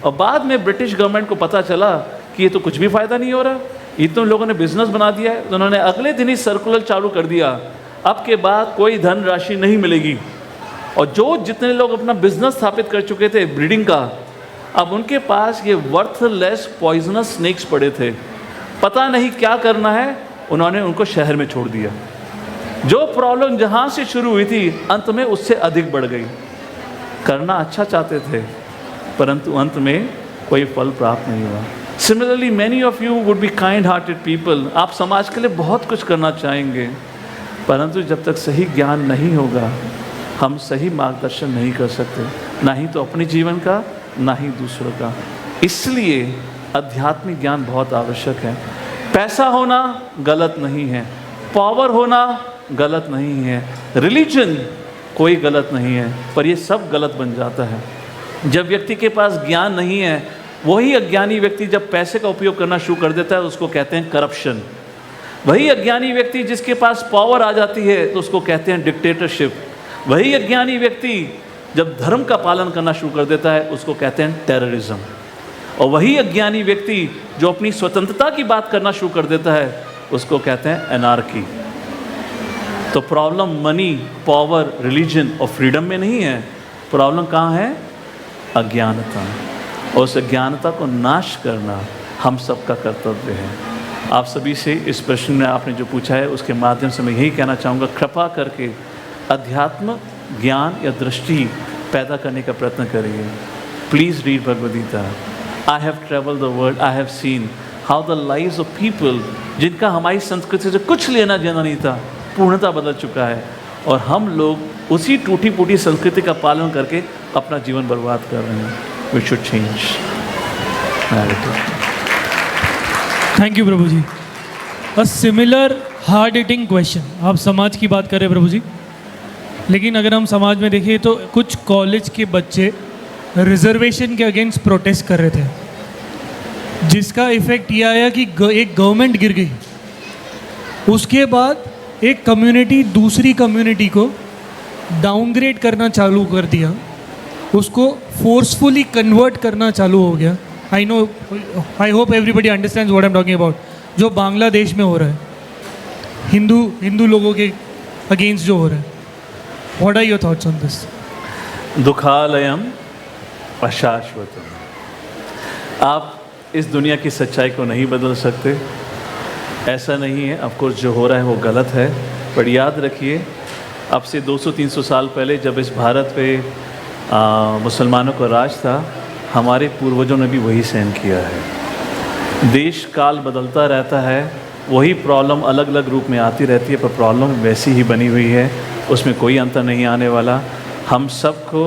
और बाद में ब्रिटिश गवर्नमेंट को पता चला कि ये तो कुछ भी फ़ायदा नहीं हो रहा, इतने लोगों ने बिजनेस बना दिया है। तो उन्होंने अगले दिन ही सर्कुलर चालू कर दिया, अब के बाद कोई धनराशि नहीं मिलेगी। और जो जितने लोग अपना बिजनेस स्थापित कर चुके थे ब्रीडिंग का, अब उनके पास ये वर्थलेस पॉइजनस स्नेक्स पड़े थे, पता नहीं क्या करना है, उन्होंने उनको शहर में छोड़ दिया। जो प्रॉब्लम जहाँ से शुरू हुई थी अंत में उससे अधिक बढ़ गई। करना अच्छा चाहते थे परंतु अंत में कोई फल प्राप्त नहीं हुआ। Similarly many of you would be kind hearted people, आप समाज के लिए बहुत कुछ करना चाहेंगे, परंतु जब तक सही ज्ञान नहीं होगा हम सही मार्गदर्शन नहीं कर सकते, ना ही तो अपने जीवन का ना ही दूसरों का। इसलिए आध्यात्मिक ज्ञान बहुत आवश्यक है। पैसा होना गलत नहीं है, पावर होना गलत नहीं है, रिलीजन कोई गलत नहीं है, पर ये सब गलत बन जाता है जब व्यक्ति के पास ज्ञान नहीं है। वही अज्ञानी व्यक्ति जब पैसे का उपयोग करना शुरू कर देता है उसको कहते हैं करप्शन। वही अज्ञानी व्यक्ति जिसके पास पावर आ जाती है तो उसको कहते हैं डिक्टेटरशिप। वही अज्ञानी व्यक्ति जब धर्म का पालन करना शुरू कर देता है उसको कहते हैं टेररिज्म। और वही अज्ञानी व्यक्ति जो अपनी स्वतंत्रता की बात करना शुरू कर देता है उसको कहते हैं एनार्की। तो प्रॉब्लम मनी, पावर, रिलीजन और फ्रीडम में नहीं है, प्रॉब्लम कहाँ है? अज्ञानता। और उस अज्ञानता को नाश करना हम सबका कर्तव्य है। आप सभी से इस प्रश्न में आपने जो पूछा है उसके माध्यम से मैं यही कहना चाहूँगा, कृपा करके अध्यात्म ज्ञान या दृष्टि पैदा करने का प्रयत्न करिए। Please read Bhagavad Gita. I have travelled the world, I have seen how the lives of people जिनका हमारी संस्कृति से कुछ लेना देना नहीं था पूर्णतः बदल चुका है, और हम लोग उसी टूटी फूटी संस्कृति का पालन करके अपना जीवन बर्बाद कर रहे हैं। We should change. Thank you Prabhu ji. A similar hard hitting question, आप समाज की बात कर रहे हैं प्रभु जी, लेकिन अगर हम समाज में देखें तो कुछ कॉलेज के बच्चे रिजर्वेशन के अगेंस्ट प्रोटेस्ट कर रहे थे, जिसका इफेक्ट यह आया कि एक गवर्नमेंट गिर गई। उसके बाद एक कम्युनिटी दूसरी कम्युनिटी को डाउनग्रेड करना चालू कर दिया, उसको फोर्सफुली कन्वर्ट करना चालू हो गया। I hope everybody understands what I am talking about. जो बांग्लादेश में हो रहा है, हिंदू लोगों के अगेंस्ट जो हो रहा है, what are your thoughts on this? दुखालयम अशाश्वतम। आप इस दुनिया की सच्चाई को नहीं बदल सकते, ऐसा नहीं है। ऑफ कोर्स जो हो रहा है वो गलत है, पर याद रखिए अब से 200-300 साल पहले जब इस भारत पे मुसलमानों का राज था, हमारे पूर्वजों ने भी वही सहन किया है। देश काल बदलता रहता है, वही प्रॉब्लम अलग अलग रूप में आती रहती है, पर प्रॉब्लम वैसी ही बनी हुई है, उसमें कोई अंतर नहीं आने वाला। हम सबको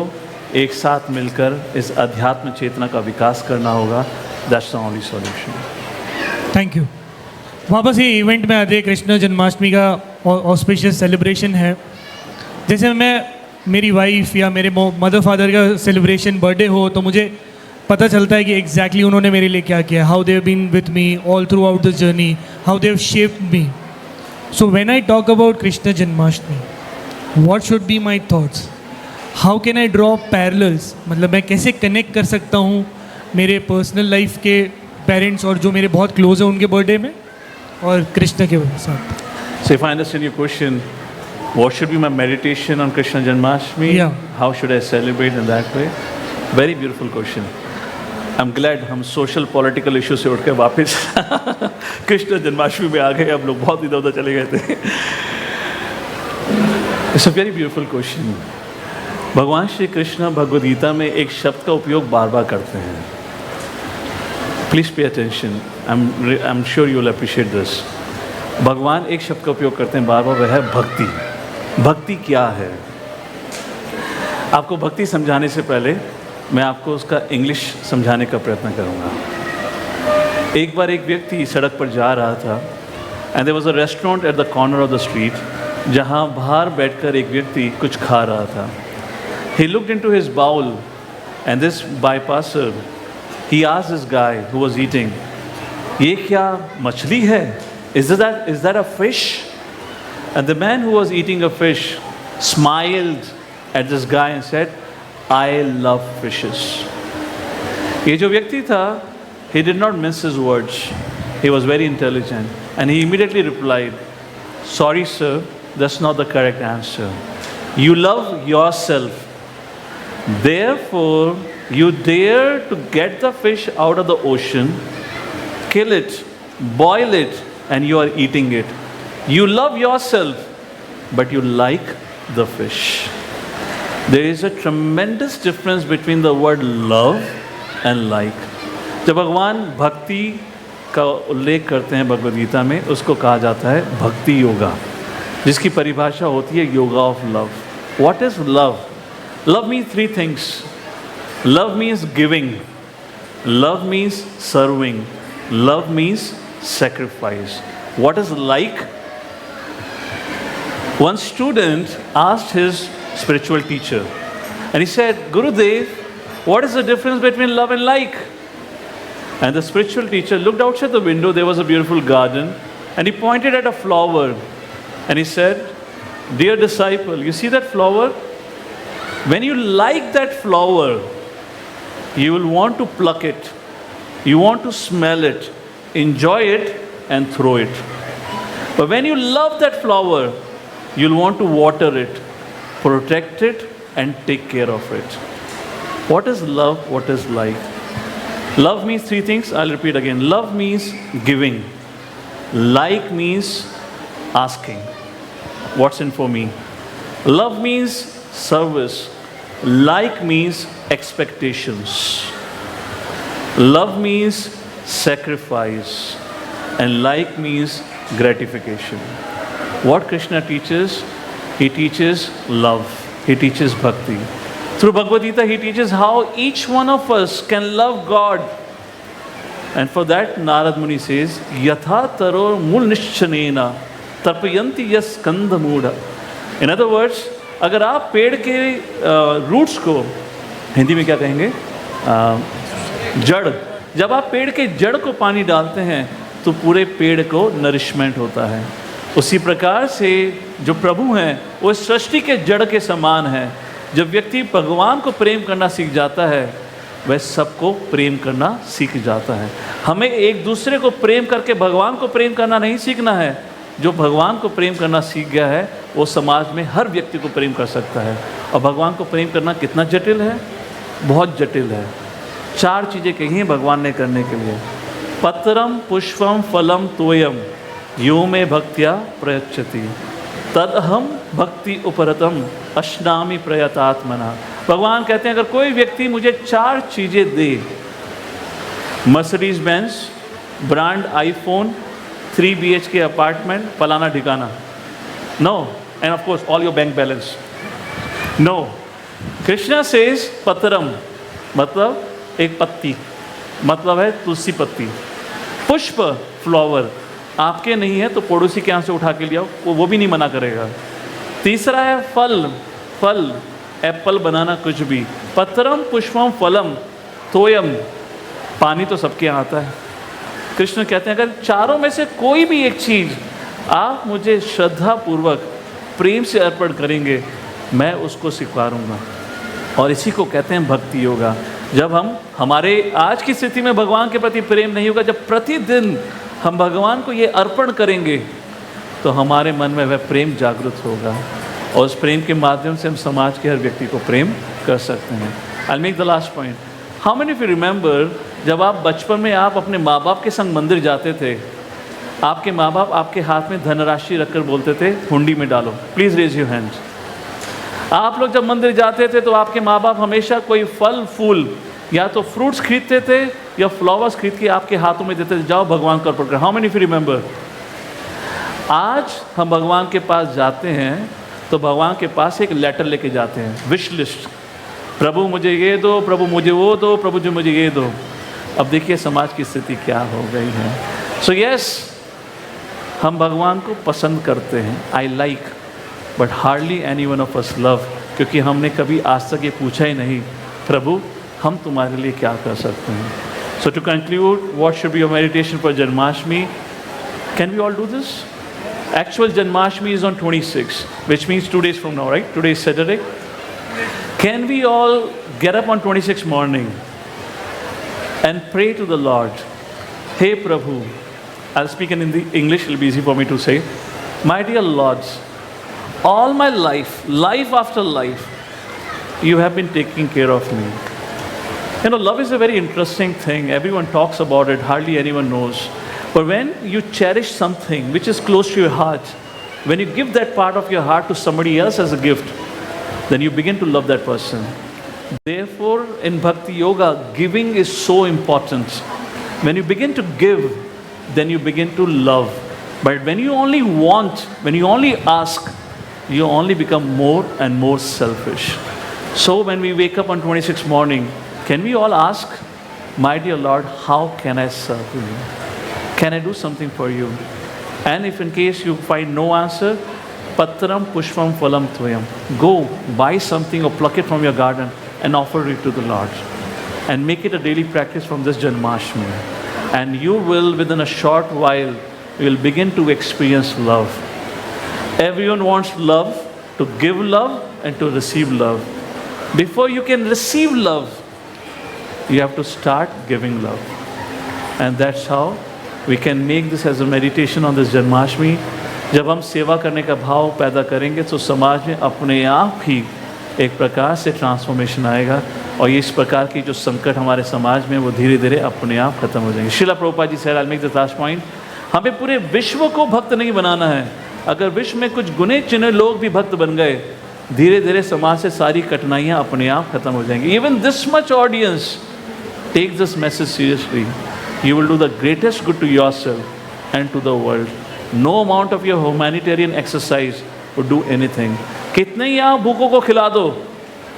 एक साथ मिलकर इस अध्यात्म चेतना का विकास करना होगा। That's the only solution. Thank you. वापस ये इवेंट में आते, कृष्ण जन्माष्टमी का ऑस्पिशियस सेलिब्रेशन है। जैसे मेरी वाइफ या मेरे मदर फादर का सेलिब्रेशन बर्थडे हो तो मुझे पता चलता है कि एग्जैक्टली उन्होंने मेरे लिए क्या किया, how they have been with me all throughout the journey, how they have shaped me. So when I talk about Krishna Janmashtami, what should be my thoughts? How can I draw parallels? मतलब मैं कैसे connect कर सकता हूँ मेरे personal life के parents और जो मेरे बहुत क्लोज हैं उनके बर्थडे में और कृष्ण के साथ? So if I understand your question, what should be my meditation on Krishna Janmashtami? Yeah. How should I celebrate in that way? Very beautiful question. I'm glad हम social political issue से उठ के वापस कृष्ण जन्माष्टमी में आ गए। अब लोग बहुत इधर उधर चले गए थे। It's a very beautiful question. भगवान श्री कृष्ण भगवद गीता में एक शब्द का उपयोग बार बार करते हैं। Please pay attention. I'm sure you'll appreciate this. भगवान एक शब्द का उपयोग करते हैं बार बार, वह है भक्ति। भक्ति क्या है? आपको भक्ति समझाने से पहले मैं आपको उसका इंग्लिश समझाने का प्रयत्न करूंगा। एक बार एक व्यक्ति सड़क पर जा रहा था, and there was a restaurant at the corner of the street, जहां बाहर बैठकर एक व्यक्ति कुछ खा रहा था। He looked into his bowl and this bypasser he asked this guy who was eating, ये क्या मछली है? Is that a fish? And the man who was eating a fish smiled at this guy and said, I love fishes. ये जो व्यक्ति था, he did not mince his words. He was very intelligent, and he immediately replied, sorry sir, that's not the correct answer. You love yourself. Therefore, you dare to get the fish out of the ocean, kill it, boil it, and you are eating it. You love yourself, but you like the fish. There is a tremendous difference between the word love and like. जब भगवान भक्ति का उल्लेख करते हैं भगवद गीता में, उसको कहा जाता है भक्ति योगा, जिसकी परिभाषा होती है yoga of love. What is love? Love means three things. Love means giving, love means serving, love means sacrifice. What is like? One student asked his spiritual teacher and he said, Gurudev, what is the difference between love and like? And the spiritual teacher looked outside the window. There was a beautiful garden and he pointed at a flower and he said, dear disciple, you see that flower? When you like that flower, you will want to pluck it, you want to smell it, enjoy it and throw it. But when you love that flower, you'll want to water it, protect it and take care of it. What is love? What is like? Love means three things. I'll repeat again. Love means giving. Like means asking, what's in for me? Love means service. Like means expectations. Love means sacrifice, and like means gratification. What Krishna teaches? He teaches love. He teaches bhakti. Through Bhagavad Gita, he teaches how each one of us can love God. And for that, Narad Muni says, Yatha taror mul nishchanena tarpayanti yas skandha mudha. In other words, अगर आप पेड़ के roots को, हिंदी में क्या कहेंगे, जड़, जब आप पेड़ के जड़ को पानी डालते हैं तो पूरे पेड़ को नरिशमेंट होता है। उसी प्रकार से जो प्रभु हैं वो सृष्टि के जड़ के समान है। जब व्यक्ति भगवान को प्रेम करना सीख जाता है, वह सबको प्रेम करना सीख जाता है। हमें एक दूसरे को प्रेम करके भगवान को प्रेम करना नहीं सीखना है। जो भगवान को प्रेम करना सीख गया है वो समाज में हर व्यक्ति को प्रेम कर सकता है। और भगवान को प्रेम करना कितना जटिल है, बहुत जटिल है। चार चीज़ें कही हैं भगवान ने करने के लिए। पत्रम पुष्पम फलम तोयम यो में भक्त्या प्रयच्छति तदहम भक्ति उपरतम अश्नामि प्रयतात्मना। भगवान कहते हैं अगर कोई व्यक्ति मुझे चार चीज़ें दे, Mercedes Benz, brand iPhone, 3 BHK apartment, फलाना ठिकाना, no, and of course all your bank balance, no. Krishna says पत्रम मतलब एक पत्ती, मतलब है तुलसी पत्ती। पुष्प फ्लावर, आपके नहीं है तो पड़ोसी के यहाँ से उठा के लिया, वो भी नहीं मना करेगा। तीसरा है फल, फल एप्पल बनाना कुछ भी। पत्रम पुष्पम फलम तोयम, पानी तो सबके यहाँ आता है। कृष्ण कहते हैं अगर चारों में से कोई भी एक चीज़ आप मुझे श्रद्धा पूर्वक प्रेम से अर्पण करेंगे, मैं उसको स्वीकारूंगा। और इसी को कहते हैं भक्ति योगा। जब हम हमारे आज की स्थिति में भगवान के प्रति प्रेम नहीं होगा, जब प्रतिदिन हम भगवान को ये अर्पण करेंगे तो हमारे मन में वह प्रेम जागृत होगा और उस प्रेम के माध्यम से हम समाज के हर व्यक्ति को प्रेम कर सकते हैं। I make the last point. How many of you remember जब आप बचपन में आप अपने माँ बाप के संग मंदिर जाते थे, आपके माँ बाप आपके हाथ में धनराशि रखकर बोलते थे हुंडी में डालो, प्लीज़ रेज योर हैंड। आप लोग जब मंदिर जाते थे तो आपके माँ बाप हमेशा कोई फल फूल या तो फ्रूट्स खरीदते थे या फ्लावर्स खरीद के आपके हाथों में देते थे, जाओ भगवान को अर्पण करो। How many of you remember? आज हम भगवान के पास जाते हैं तो भगवान के पास एक लेटर लेके जाते हैं, विश लिस्ट। प्रभु मुझे ये दो, प्रभु मुझे वो दो, प्रभु जी मुझे ये दो। अब देखिए समाज की स्थिति क्या हो गई है। सो यस, हम भगवान को पसंद करते हैं, I like, but hardly any one of us love, क्योंकि हमने कभी आज तक ये पूछा ही नहीं, प्रभु हम तुम्हारे लिए क्या कर सकते हैं। So to conclude, what should be your meditation for Janmashtami? Can we all do this? Actual Janmashtami is on 26, which means 2 days from now, right? Today is Saturday. Can we all get up on 26 morning and pray to the Lord? Hey Prabhu, I'll speak in English, it'll be easy for me to say. My dear Lords, all my life, life after life, you have been taking care of me. You know, love is a very interesting thing. Everyone talks about it, hardly anyone knows. But when you cherish something which is close to your heart, when you give that part of your heart to somebody else as a gift, then you begin to love that person. Therefore, in Bhakti Yoga, giving is so important. When you begin to give, then you begin to love. But when you only want, when you only ask, you only become more and more selfish. So when we wake up on 26th morning, can we all ask, my dear Lord, how can I serve you? Can I do something for you? And if in case you find no answer, Patram Pushpam Phalam Tvayam. Go buy something or pluck it from your garden and offer it to the Lord. And make it a daily practice from this Janmashtami. And you will, within a short while, you will begin to experience love. Everyone wants love, to give love and to receive love. Before you can receive love, you have to start giving love. And that's how we can make this as a meditation on this Janmashtami. जब हम सेवा करने का भाव पैदा करेंगे तो समाज में अपने आप ही एक प्रकार से ट्रांसफॉर्मेशन आएगा और ये इस प्रकार की जो संकट हमारे समाज में वो धीरे धीरे अपने आप खत्म हो जाएंगे. Srila Prabhupada ji said, I'll make the last point. हमें पूरे विश्व को भक्त नहीं बनाना है. अगर विश्व में कुछ गुने चुने लोग भी भक्त बन गए, धीरे धीरे समाज से सारी कठिनाइयाँ अपने आप खत्म हो जाएंगी. Even this much audience take this message seriously. You will do the greatest good to yourself and to the world. No amount of your humanitarian exercise would do anything. कितने ही आप भूखों को खिला दो,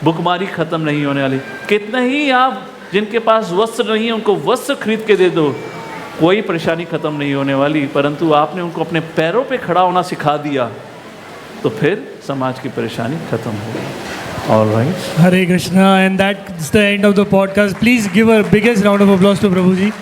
भूखमारी खत्म नहीं होने वाली. कितने ही आप जिनके पास वस्त्र नहीं है उनको वस्त्र खरीद के दे दो, कोई परेशानी खत्म नहीं होने वाली. परंतु आपने उनको अपने पैरों पे खड़ा होना सिखा दिया तो फिर समाज की परेशानी खत्म होगी. All right. Hare Krishna, and that's the end of the podcast. Please give a biggest round of applause to Prabhuji.